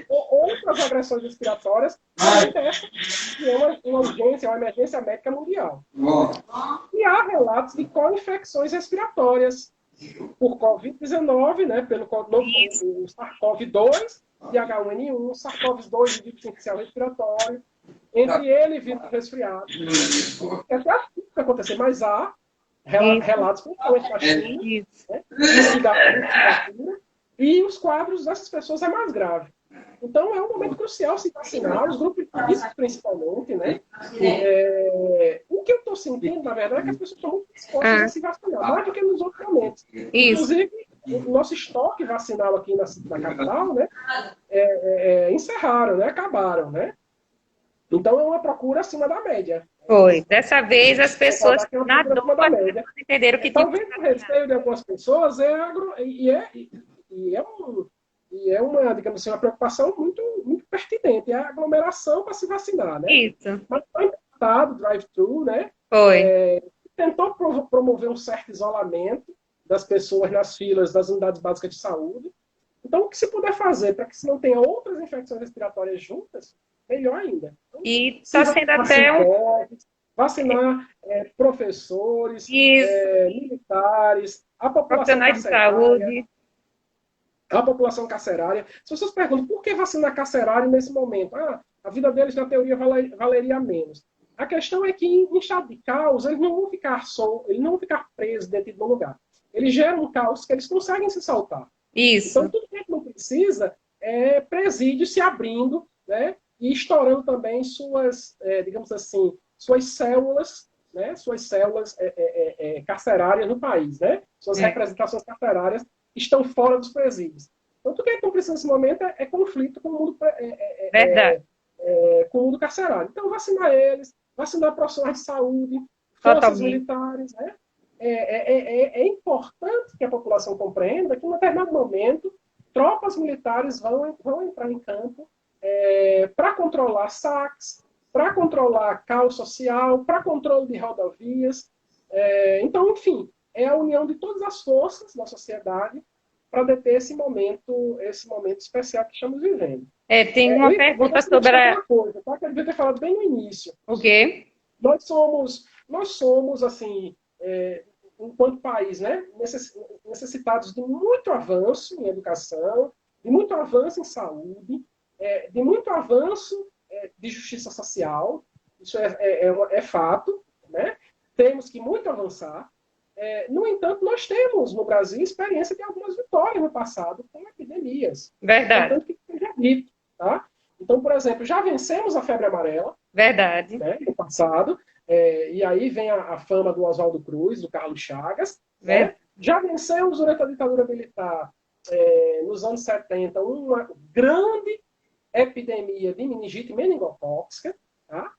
outras agressões respiratórias, além dessa, que é uma urgência, uma emergência médica mundial. E há relatos de co-infecções respiratórias por Covid-19, né, pelo SARS-CoV-2 de H1N1, SARS-CoV-2 de vírus sincicial respiratório, entre ele e vírus resfriado. É até assim que vai acontecer, mas há relatos, principalmente na China, né, e os quadros dessas pessoas é mais grave. Então, é um momento crucial se vacinar, os grupos de risco, principalmente, né? O que eu estou sentindo, na verdade, é que as pessoas estão muito dispostas a se vacinar, mais do que nos outros momentos. Inclusive, o nosso estoque vacinal aqui na capital, né? Encerraram, né? Acabaram, né? Então, é uma procura acima da média. Foi. Dessa vez, as pessoas na dor entenderam que talvez o receio de algumas pessoas é uma, digamos assim, uma preocupação muito, muito pertinente, é a aglomeração para se vacinar, né? Isso. Mas foi implementado, drive-thru, né? Foi. Tentou promover um certo isolamento das pessoas nas filas das unidades básicas de saúde. Então, o que se puder fazer para que se não tenha outras infecções respiratórias juntas, melhor ainda. Então, e está sendo até vacinar professores, militares, a população profissionais de saúde. A população carcerária. Se vocês perguntam por que vacinar carcerário nesse momento, a vida deles, na teoria, valeria menos. A questão é que, em estado de caos, eles não vão ficar eles não vão ficar presos dentro de um lugar. Eles geram um caos que eles conseguem se soltar. Isso. Então, tudo que a gente não precisa é presídio se abrindo, né? E estourando também suas, digamos assim, suas células, né? Suas células carcerárias no país, né? Suas representações carcerárias estão fora dos presídios. Então, tudo que a gente não precisa nesse momento é conflito com o mundo, com o mundo carcerário. Então, vacinar eles, vacinar profissionais de saúde, forças militares, né? É importante que a população compreenda que, em um determinado momento, tropas militares vão entrar em campo para controlar saques, para controlar caos social, para controle de rodovias. Então, enfim, é a união de todas as forças da sociedade para deter esse momento especial que estamos vivendo. Tem uma pergunta sobre uma coisa, tá? Que eu devia ter falado bem no início. O quê? Nós somos assim, enquanto país, né, necessitados de muito avanço em educação, de muito avanço em saúde, de muito avanço de justiça social. Isso é fato, né? Temos que muito avançar. No entanto, nós temos no Brasil experiência de algumas vitórias no passado com epidemias. Verdade. Portanto, que seja dito, tá? Então, por exemplo, já vencemos a febre amarela. Verdade. Né, no passado. E aí vem a fama do Oswaldo Cruz, do Carlos Chagas. Né? Já vencemos durante a ditadura militar, nos anos 70, uma grande epidemia de meningite meningotóxica. Tá?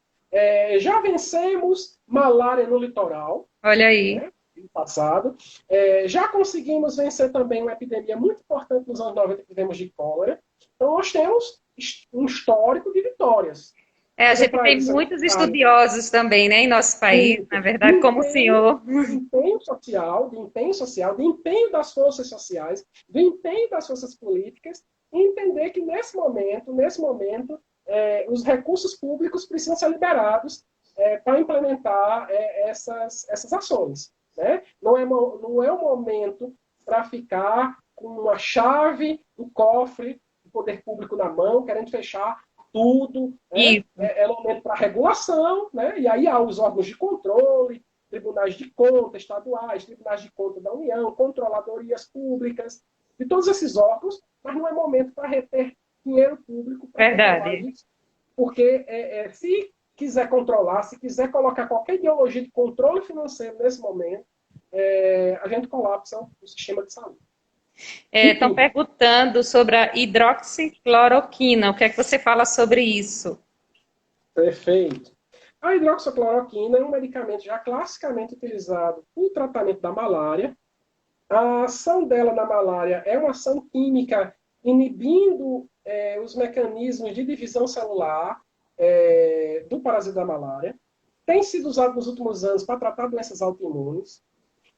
Já vencemos malária no litoral. Olha aí. Né? No passado. Já conseguimos vencer também uma epidemia muito importante nos anos 90 que tivemos de cólera. Então, nós temos um histórico de vitórias. A gente tem muitos estudiosos também, né, em nosso país, na verdade, como o senhor. De empenho social, de empenho das forças sociais, do empenho das forças políticas, e entender que nesse momento, os recursos públicos precisam ser liberados para implementar essas ações. Né? Não é o momento para ficar com uma chave do cofre do poder público na mão, querendo fechar tudo. Né? É momento para regulação, né? E aí há os órgãos de controle, tribunais de conta estaduais, tribunais de conta da União, controladorias públicas, de todos esses órgãos, mas não é momento para reter dinheiro público. Verdade. Isso, porque se quiser controlar, se quiser colocar qualquer ideologia de controle financeiro nesse momento, a gente colapsa o sistema de saúde. Estão perguntando sobre a hidroxicloroquina. O que é que você fala sobre isso? Perfeito. A hidroxicloroquina é um medicamento já classicamente utilizado no tratamento da malária. A ação dela na malária é uma ação química inibindo os mecanismos de divisão celular do parasita da malária. Tem sido usado nos últimos anos para tratar doenças autoimunes.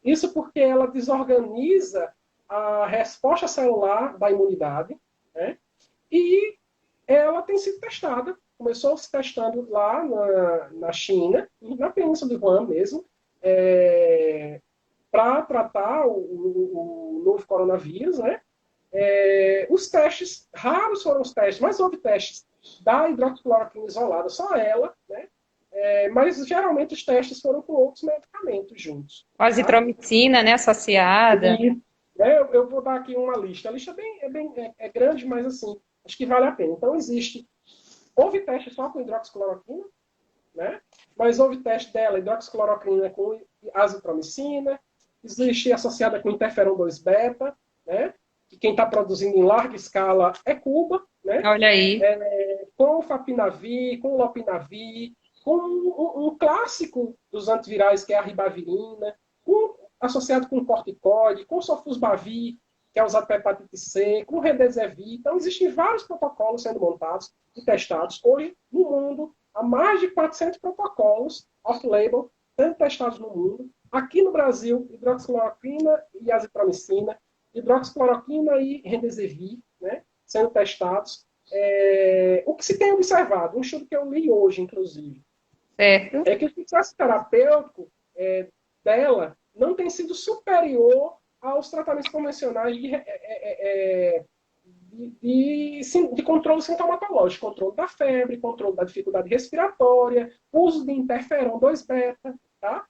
Isso porque ela desorganiza a resposta celular da imunidade, né? E ela tem sido testada. Começou se testando lá na China, na península de Wuhan mesmo, para tratar o novo coronavírus, né? Os testes, raros foram os testes, mas houve testes da hidroxicloroquina isolada, só ela, né? Mas geralmente os testes foram com outros medicamentos juntos. Com a Tá? azitromicina, né, associada. E, eu vou dar aqui uma lista. A lista é grande, mas assim, acho que vale a pena. Então, houve teste só com hidroxicloroquina, né? Mas houve teste dela, hidroxicloroquina com azitromicina, existe associada com interferon 2 beta, né? Que quem está produzindo em larga escala é Cuba, né? Olha aí. Com fapinavir, com lopinavir, com um clássico dos antivirais, que é a ribavirina, associado com corticoide, com sofosbuvir, que é usado para hepatite C, com redesivir. Então, existem vários protocolos sendo montados e testados. Hoje, no mundo, há mais de 400 protocolos off-label sendo testados no mundo. Aqui no Brasil, hidroxicloroquina e azitromicina, hidroxicloroquina e remdesivir, né, sendo testados. O que se tem observado, um estudo que eu li hoje, inclusive, Certo. é que o sucesso terapêutico dela não tem sido superior aos tratamentos convencionais de controle sintomatológico, controle da febre, controle da dificuldade respiratória, uso de interferon 2 beta, tá?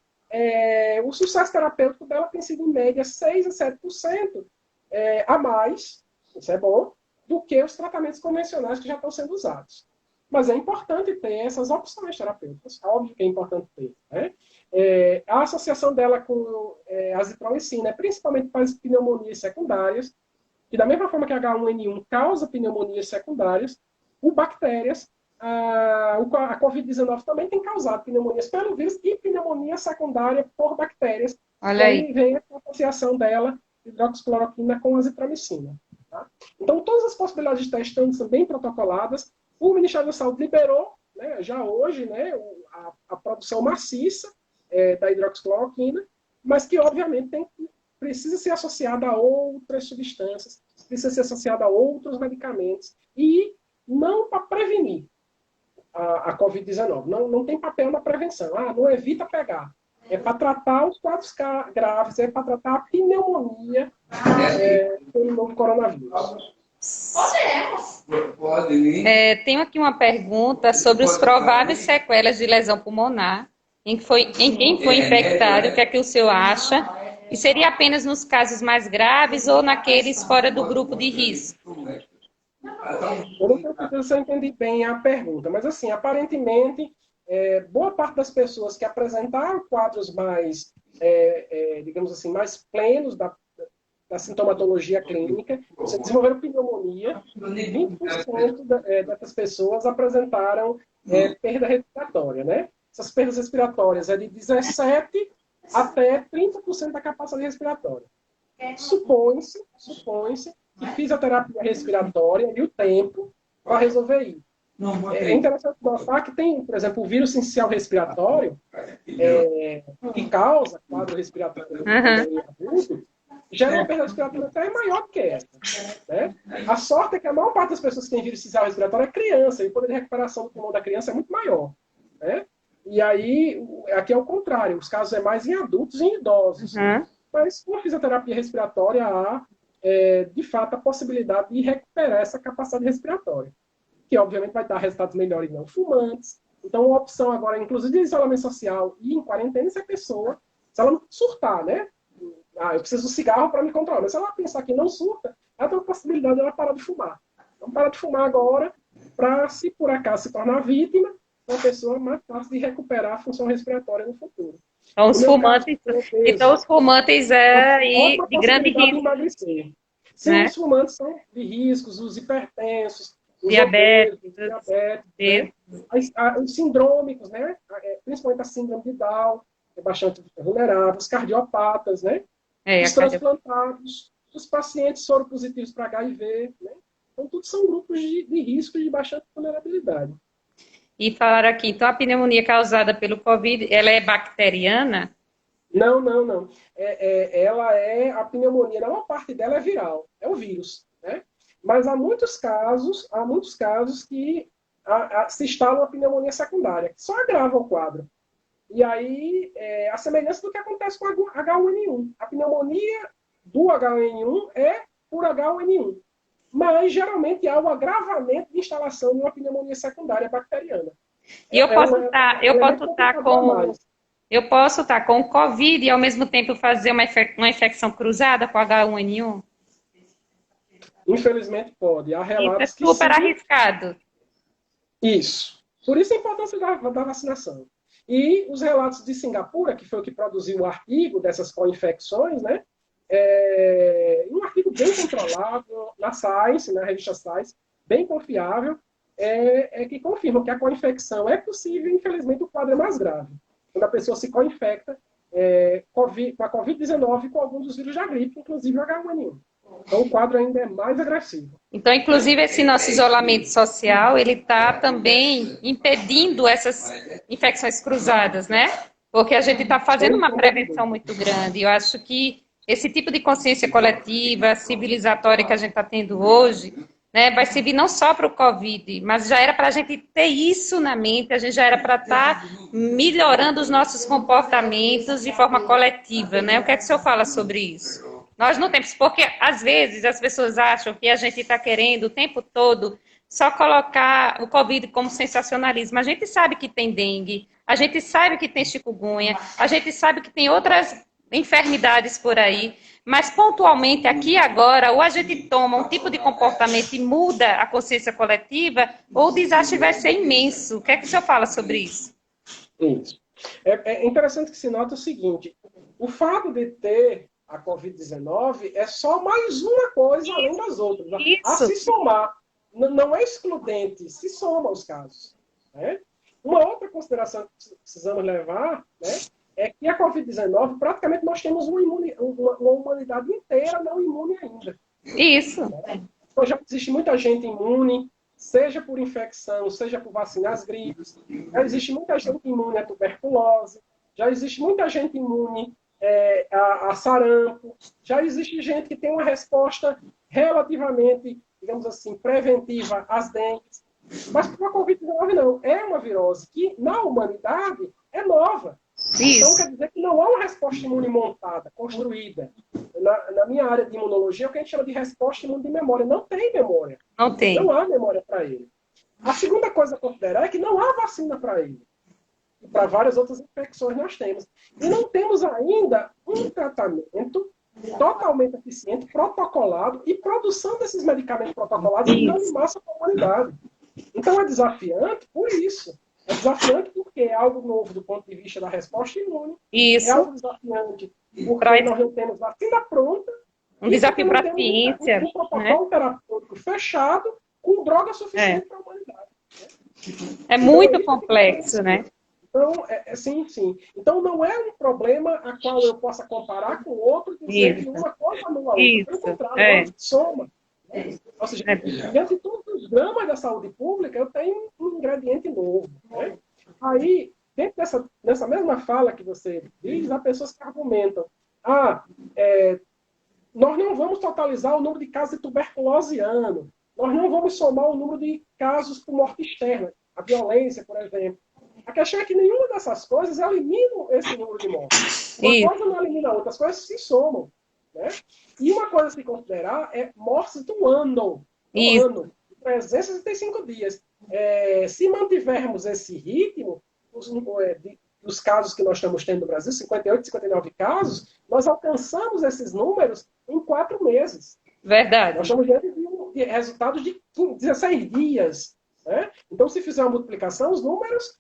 O sucesso terapêutico dela tem sido em média 6 a 7% a mais, isso é bom, do que os tratamentos convencionais que já estão sendo usados. Mas é importante ter essas opções terapêuticas, óbvio que é importante ter. Né? A associação dela com azitromicina, principalmente para as pneumonias secundárias, que da mesma forma que a H1N1 causa pneumonias secundárias, por bactérias, a Covid-19 também tem causado pneumonias pelo vírus e pneumonia secundária por bactérias. Olha aí. E vem a associação dela, hidroxicloroquina, com azitromicina. Tá? Então, todas as possibilidades de teste são bem protocoladas. O Ministério da Saúde liberou, né, já hoje, né, a produção maciça da hidroxicloroquina, mas que, obviamente, precisa ser associada a outras substâncias, precisa ser associada a outros medicamentos, e não para prevenir a Covid-19. Não tem papel na prevenção. Não evita pegar. É para tratar os quadros graves, é para tratar a pneumonia pelo novo coronavírus. Tenho aqui uma pergunta sobre os prováveis sequelas de lesão pulmonar em quem foi infectado, o que é que o senhor acha? E seria apenas nos casos mais graves ou naqueles fora do grupo de risco? Eu não tenho certeza se eu entendi bem a pergunta, mas assim, aparentemente, boa parte das pessoas que apresentaram quadros mais, digamos assim, mais plenos da sintomatologia clínica, você desenvolveram pneumonia, 20% dessas pessoas apresentaram perda respiratória, né? Essas perdas respiratórias é de 17% até 30% da capacidade respiratória. Supõe-se que fisioterapia respiratória e o tempo vai resolver isso. É interessante notar que tem, por exemplo, o vírus sincicial respiratório, que causa quadro respiratório agudo, gera uma perda respiratória até maior do que essa. Né? A sorte é que a maior parte das pessoas que têm vírus sincicial respiratório é criança, e o poder de recuperação do pulmão da criança é muito maior. Né? E aí, aqui é o contrário, os casos é mais em adultos e em idosos. Mas com a fisioterapia respiratória há, de fato, a possibilidade de recuperar essa capacidade respiratória, que obviamente vai dar resultados melhores em não fumantes. Então, a opção agora, inclusive de isolamento social e em quarentena, se a pessoa, se ela não surtar, né? Eu preciso do cigarro para me controlar. Mas se ela pensar que não surta, ela tem a possibilidade de ela parar de fumar. Então, para de fumar agora, para, se por acaso se tornar vítima, uma pessoa mais fácil de recuperar a função respiratória no futuro. Então, os fumantes aí de grande risco. De emagrecer. Sim, né? Os fumantes são de riscos, os hipertensos, os diabéticos, né? Os sindrômicos, né? Principalmente a síndrome de Down, é bastante vulnerável, os cardiopatas, né? Os transplantados, os pacientes soropositivos para HIV, né? Então, tudo são grupos de risco de bastante vulnerabilidade. E falaram aqui, então a pneumonia causada pelo Covid, ela é bacteriana? Não. A pneumonia, a maior parte dela é viral, é o vírus, né? Mas há muitos casos que se instala uma pneumonia secundária, que só agrava o quadro. E aí, a semelhança do que acontece com a H1N1. A pneumonia do H1N1 é por H1N1. Mas, geralmente, há um agravamento de instalação de uma pneumonia secundária bacteriana. E eu posso estar com o Covid e, ao mesmo tempo, fazer uma infecção cruzada com H1N1? Infelizmente, pode. Há relatos isso é super arriscado. Isso. Por isso a importância da vacinação. E os relatos de Singapura, que foi o que produziu o artigo dessas co-infecções, né? Um artigo bem controlado na Science, na revista Science, bem confiável, que confirma que a co-infecção é possível, infelizmente o quadro é mais grave. Quando a pessoa se co-infecta com a Covid-19 e com alguns dos vírus da gripe, inclusive o H1N1. Então o quadro ainda é mais agressivo. Então, inclusive, esse nosso isolamento social, ele está também impedindo essas infecções cruzadas, né? Porque a gente está fazendo uma prevenção muito grande. Eu acho que esse tipo de consciência coletiva, civilizatória que a gente está tendo hoje, né, vai servir não só para o Covid, mas já era para a gente ter isso na mente, a gente já era para estar melhorando os nossos comportamentos de forma coletiva, né? O que é que o senhor fala sobre isso? Nós não temos, porque às vezes as pessoas acham que a gente está querendo o tempo todo só colocar o Covid como sensacionalismo. A gente sabe que tem dengue, a gente sabe que tem chikungunya, a gente sabe que tem outras enfermidades por aí, mas pontualmente aqui agora, ou a gente toma um tipo de comportamento e muda a consciência coletiva, ou o desastre vai ser imenso. O que é que o senhor fala sobre isso? Isso. É interessante que se nota o seguinte, o fato de ter a Covid-19 é só mais uma coisa além das outras. A se somar. Não é excludente, se soma os casos. Né? Uma outra consideração que precisamos levar, né, é que a Covid-19, praticamente nós temos uma humanidade inteira não imune ainda. Isso. Né? Então já existe muita gente imune, seja por infecção, seja por vacina às gripes. Já existe muita gente imune à tuberculose. Já existe muita gente imune a sarampo. Já existe gente que tem uma resposta relativamente, digamos assim, preventiva às dengues. Mas para a Covid-19 não. É uma virose que, na humanidade, é nova. Isso. Então, quer dizer que não há uma resposta imune montada, construída. Na minha área de imunologia, é o que a gente chama de resposta imune de memória. Não tem memória. Não tem. Não há memória para ele. A segunda coisa a considerar é que não há vacina para ele. E para várias outras infecções nós temos. E não temos ainda um tratamento totalmente eficiente, protocolado, e produção desses medicamentos protocolados em grande massa para a humanidade. Então é desafiante por isso. É desafiante porque é algo novo do ponto de vista da resposta imune. Isso. É algo desafiante porque nós não temos vacina pronta. Um desafio para a ciência. Um protocolo terapêutico fechado com droga suficiente para a humanidade. É muito complexo, né? Então, sim. Então, não é um problema a qual eu possa comparar com outro e dizer que uma coisa não é outra. Pelo contrário, soma. Né? Ou seja, diante de todos os dramas da saúde pública, eu tenho um ingrediente novo. Né? Aí, dentro dessa mesma fala que você diz, há pessoas que argumentam: nós não vamos totalizar o número de casos de tuberculose ano, nós não vamos somar o número de casos por morte externa, a violência, por exemplo. A questão é que nenhuma dessas coisas elimina esse número de mortes. Uma coisa não elimina a outra, as coisas se somam. Né? E uma coisa a se considerar é mortes do ano. Do ano, 365 dias. Se mantivermos esse ritmo, os casos que nós estamos tendo no Brasil, 58, 59 casos, nós alcançamos esses números em 4 meses. Verdade. Nós estamos diante de resultados de 16 dias. Né? Então, se fizer uma multiplicação, os números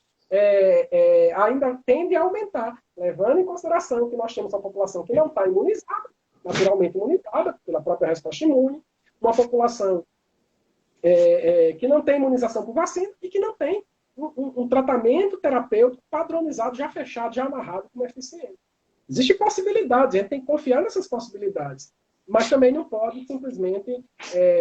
ainda tendem a aumentar, levando em consideração que nós temos uma população que não está imunizada, naturalmente imunizada pela própria resposta imune, uma população que não tem imunização por vacina e que não tem um tratamento terapêutico padronizado, já fechado, já amarrado, como eficiente. Existem possibilidades, a gente tem que confiar nessas possibilidades, mas também não pode simplesmente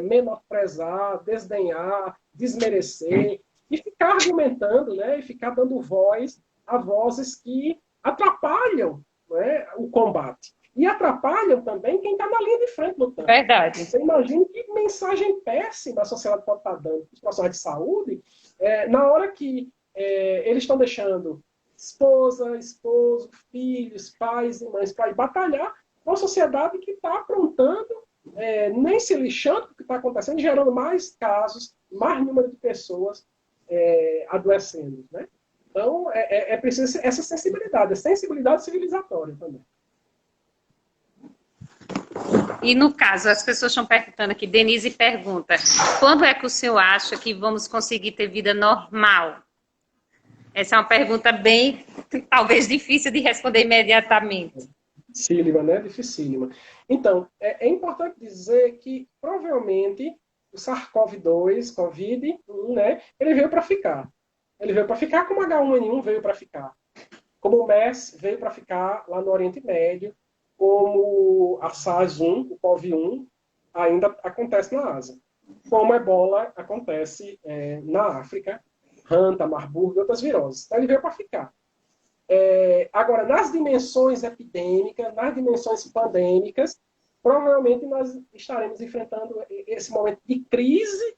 menosprezar, desdenhar, desmerecer e ficar argumentando, né, e ficar dando voz a vozes que atrapalham, né, o combate. E atrapalham também quem está na linha de frente lutando. Verdade. Você imagina que mensagem péssima a sociedade pode estar dando para os profissionais de saúde na hora que eles estão deixando esposa, esposo, filhos, pais e mães para ir batalhar com uma sociedade que está aprontando nem se lixando com o que está acontecendo, gerando mais casos, mais número de pessoas adoecendo, né? Então, é preciso essa sensibilidade, a sensibilidade civilizatória também. E no caso, as pessoas estão perguntando aqui, Denise pergunta, quando é que o senhor acha que vamos conseguir ter vida normal? Essa é uma pergunta bem, talvez, difícil de responder imediatamente. Dificílima, né? Dificílima. Então, é importante dizer que, provavelmente, o SARS-CoV-2, Covid, né, ele veio para ficar. Ele veio para ficar como H1N1 veio para ficar. Como o MERS veio para ficar lá no Oriente Médio, como a SARS-1, o CoV-1, ainda acontece na Ásia. Como a Ebola acontece na África, Hanta, Marburg e outras viroses. Então, ele veio para ficar. Agora, nas dimensões epidêmicas, nas dimensões pandêmicas, provavelmente nós estaremos enfrentando esse momento de crise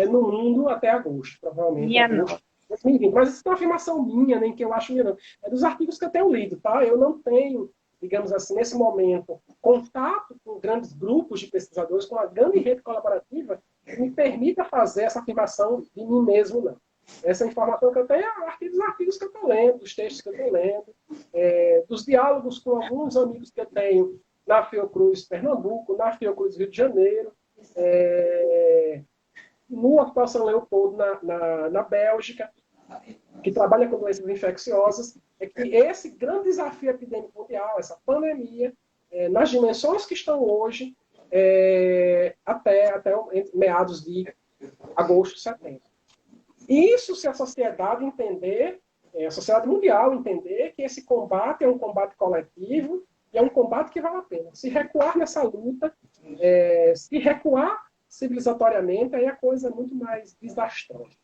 no mundo até agosto, provavelmente agosto de 2020. Mas isso não é uma afirmação minha, nem que eu acho minha, não. É dos artigos que eu tenho lido, tá? Eu não tenho, digamos assim, nesse momento, contato com grandes grupos de pesquisadores, com uma grande rede colaborativa que me permita fazer essa afirmação de mim mesmo, não. Essa informação que eu tenho é a partir dos artigos que eu estou lendo, dos textos que eu estou lendo, dos diálogos com alguns amigos que eu tenho na Fiocruz Pernambuco, na Fiocruz Rio de Janeiro, no Hospital São Leopoldo, na Bélgica, que trabalha com doenças infecciosas, é que esse grande desafio epidêmico mundial, essa pandemia, nas dimensões que estão hoje, até meados de agosto, setembro. Isso se a sociedade entender, a sociedade mundial entender que esse combate é um combate coletivo e é um combate que vale a pena. Se recuar nessa luta, se recuar civilizatoriamente, aí a coisa é muito mais desastrosa.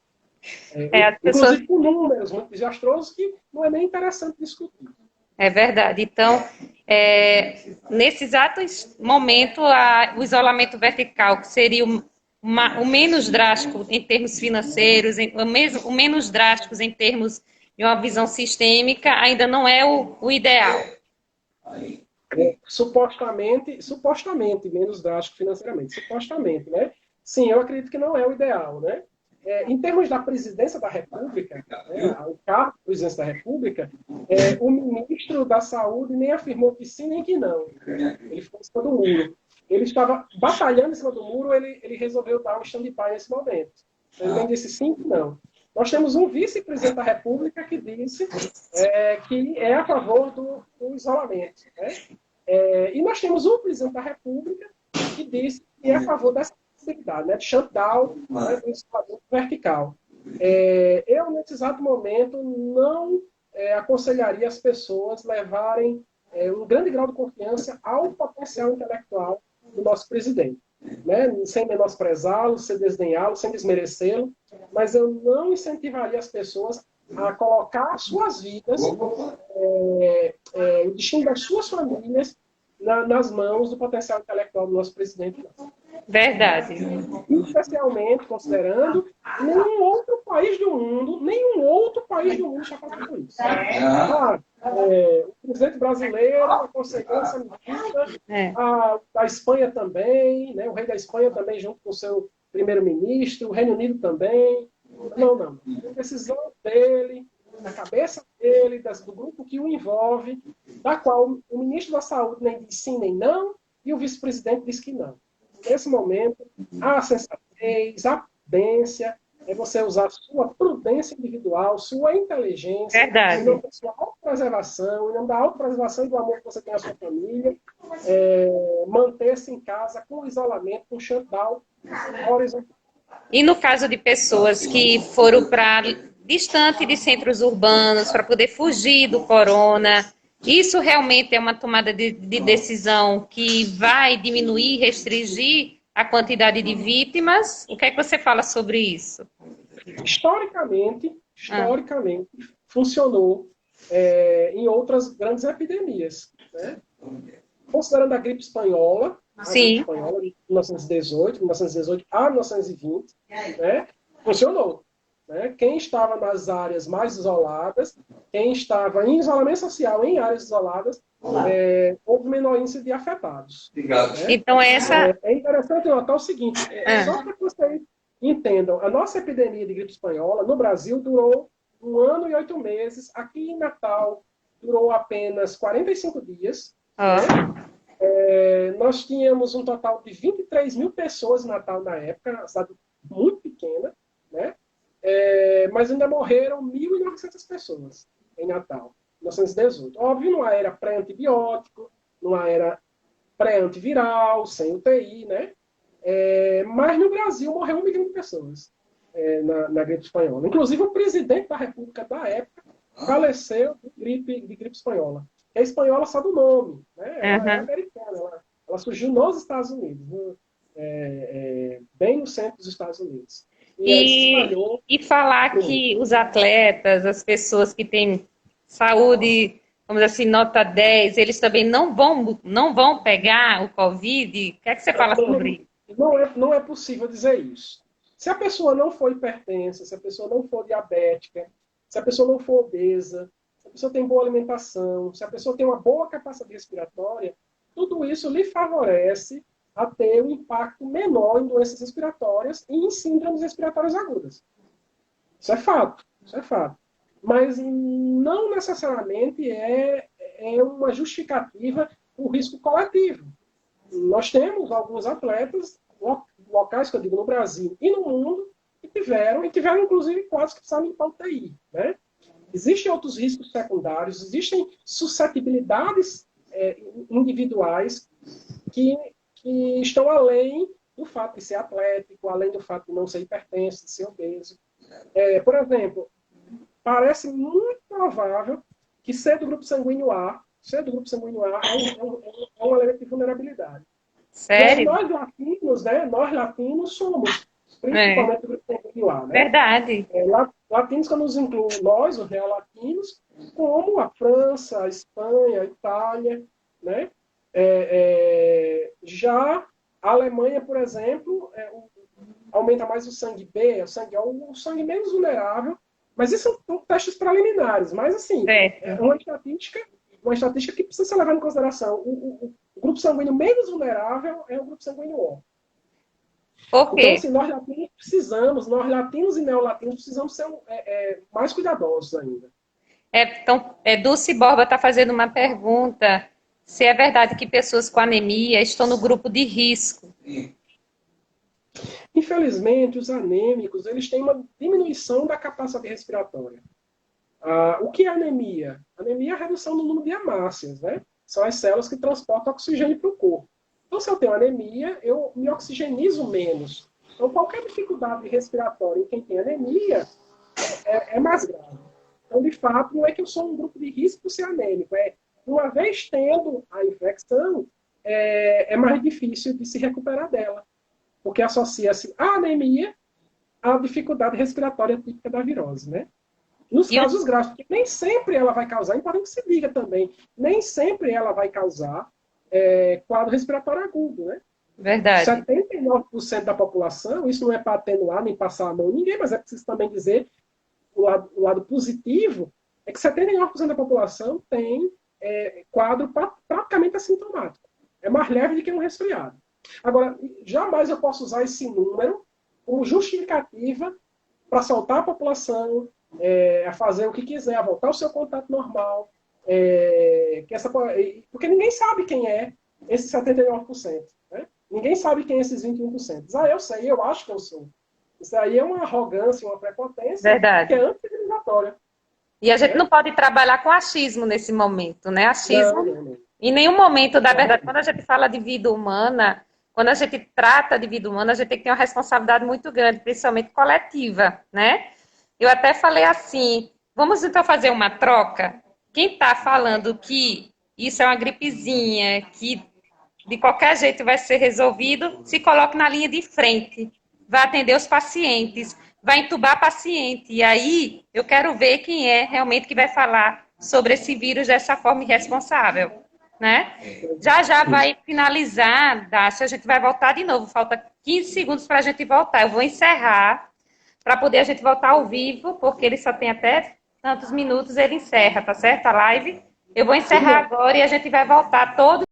Inclusive com números muito desastrosos que não é nem interessante discutir. É verdade. Então, nesse exato momento, o isolamento vertical, que seria o menos drástico em termos financeiros, o menos drástico em termos de uma visão sistêmica, ainda não é o ideal. Supostamente menos drástico financeiramente. Supostamente, né? Sim, eu acredito que não é o ideal, né? Em termos da presidência da República, o cargo de presidência da República, o ministro da Saúde nem afirmou que sim nem que não. Ele ficou em cima do muro. Ele estava batalhando em cima do muro, ele resolveu dar um stand-by nesse momento. Ele nem disse sim que não. Nós temos um vice-presidente da República que disse que é a favor do isolamento. Né? E nós temos um presidente da República que disse que é a favor dessa possibilidade, né, de shutdown, né, do isolamento vertical. Eu, nesse exato momento, não aconselharia as pessoas levarem um grande grau de confiança ao potencial intelectual do nosso presidente. Né? Sem menosprezá-lo, sem desdenhá-lo, sem desmerecê-lo, mas eu não incentivaria as pessoas a colocar suas vidas, o destino das suas famílias, nas mãos do potencial intelectual do nosso presidente. Verdade. Especialmente considerando nenhum outro país do mundo está fazendo isso. O presidente brasileiro conseguiu essa medida, a Espanha também, né, o rei da Espanha também, junto com o seu primeiro-ministro, o Reino Unido também. Não. A decisão dele, na cabeça dele, do grupo que o envolve, da qual o ministro da Saúde nem diz sim nem não, e o vice-presidente diz que não. Nesse momento, a sensatez, a prudência, é você usar sua prudência individual, sua inteligência, em nome da sua autopreservação, em nome da autopreservação e do amor que você tem à sua família, manter-se em casa com isolamento, com shutdown horizontal. E no caso de pessoas que foram para distante de centros urbanos para poder fugir do corona, isso realmente é uma tomada de decisão que vai diminuir, restringir a quantidade de vítimas? O que é que você fala sobre isso? Historicamente funcionou em outras grandes epidemias. Né? Considerando a gripe espanhola, Sim. Gripe espanhola de 1918 a 1920, né? Funcionou. Né? Quem estava nas áreas mais isoladas, quem estava em isolamento social em áreas isoladas, houve menor índice de afetados. Obrigado. Né? Então, essa... É interessante notar o seguinte, só para que vocês entendam, a nossa epidemia de gripe espanhola no Brasil durou 1 ano e 8 meses, aqui em Natal durou apenas 45 dias. Né? Nós tínhamos um total de 23 mil pessoas em Natal na época, uma cidade muito pequena, né? Mas ainda morreram 1.900 pessoas em Natal, em 1918. Óbvio, numa era pré-antibiótico, numa era pré-antiviral, sem UTI, né? Mas no Brasil morreu 1 milhão de pessoas na gripe espanhola. Inclusive, o presidente da República da época faleceu de gripe espanhola. A espanhola só do nome, né? Ela é americana, ela surgiu nos Estados Unidos, bem no centro dos Estados Unidos. E falar que os atletas, as pessoas que têm saúde, vamos dizer assim, nota 10, eles também não vão pegar o Covid? O que é que você fala sobre isso? Não é possível dizer isso. Se a pessoa não for hipertensa, se a pessoa não for diabética, se a pessoa não for obesa, se a pessoa tem boa alimentação, se a pessoa tem uma boa capacidade respiratória, tudo isso lhe favorece a ter um impacto menor em doenças respiratórias e em síndromes respiratórias agudas. Isso é fato. Mas não necessariamente é uma justificativa para o risco coletivo. Nós temos alguns atletas locais, que eu digo, no Brasil e no mundo, que tiveram inclusive quase que precisaram ir para UTI. Né? Existem outros riscos secundários, existem suscetibilidades individuais que estão além do fato de ser atlético, além do fato de não ser hipertenso, de ser obeso. Por exemplo, parece muito provável que ser do grupo sanguíneo A é um elemento de vulnerabilidade. Sério? Nós latinos somos, principalmente do grupo sanguíneo A. Né? Verdade. Latinos que nos incluem nós, os neolatinos, como a França, a Espanha, a Itália, né? Já a Alemanha, por exemplo, aumenta mais o sangue B, o sangue menos vulnerável, mas isso são testes preliminares. Mas, assim, é uma estatística que precisa ser levada em consideração. O grupo sanguíneo menos vulnerável é o grupo sanguíneo O. Por quê? Então, assim, nós latinos e neolatinos precisamos ser mais cuidadosos ainda. Então, Dulce Borba está fazendo uma pergunta. Se é verdade que pessoas com anemia estão no grupo de risco. Infelizmente, os anêmicos eles têm uma diminuição da capacidade respiratória. O que é anemia? Anemia é a redução do número de hemácias, né? São as células que transportam oxigênio para o corpo. Então, se eu tenho anemia, eu me oxigenizo menos. Então, qualquer dificuldade respiratória em quem tem anemia é mais grave. Então, de fato, não é que eu sou um grupo de risco por ser anêmico. Uma vez tendo a infecção, é mais difícil de se recuperar dela. Porque associa-se a anemia à dificuldade respiratória típica da virose, né? Nos casos graves, porque nem sempre ela vai causar, importante que se diga também, nem sempre ela vai causar quadro respiratório agudo, né? Verdade. 79% da população, isso não é para atenuar nem passar a mão em ninguém, mas é preciso também dizer o lado positivo, é que 79% da população tem quadro praticamente assintomático. É mais leve do que um resfriado. Agora, jamais eu posso usar esse número como justificativa para soltar a população a fazer o que quiser, a voltar ao seu contato normal, porque ninguém sabe quem é esses 79%. Né? Ninguém sabe quem é esses 21%. Eu sei, eu acho que eu sou. Isso aí é uma arrogância, uma prepotência. Verdade. Que é anti-civilizatória. E a gente não pode trabalhar com achismo nesse momento, né? Achismo, não. Em nenhum momento, da verdade, quando a gente fala de vida humana, quando a gente trata de vida humana, a gente tem que ter uma responsabilidade muito grande, principalmente coletiva, né? Eu até falei assim, vamos então fazer uma troca? Quem está falando que isso é uma gripezinha, que de qualquer jeito vai ser resolvido, se coloque na linha de frente, vai atender os pacientes, vai entubar paciente. E aí eu quero ver quem é realmente que vai falar sobre esse vírus dessa forma irresponsável, né? Já vai finalizar, Dácia, a gente vai voltar de novo. Falta 15 segundos para a gente voltar. Eu vou encerrar para poder a gente voltar ao vivo, porque ele só tem até tantos minutos, ele encerra, tá certo? A live. Eu vou Tudo encerrar bem. agora e a gente vai voltar todos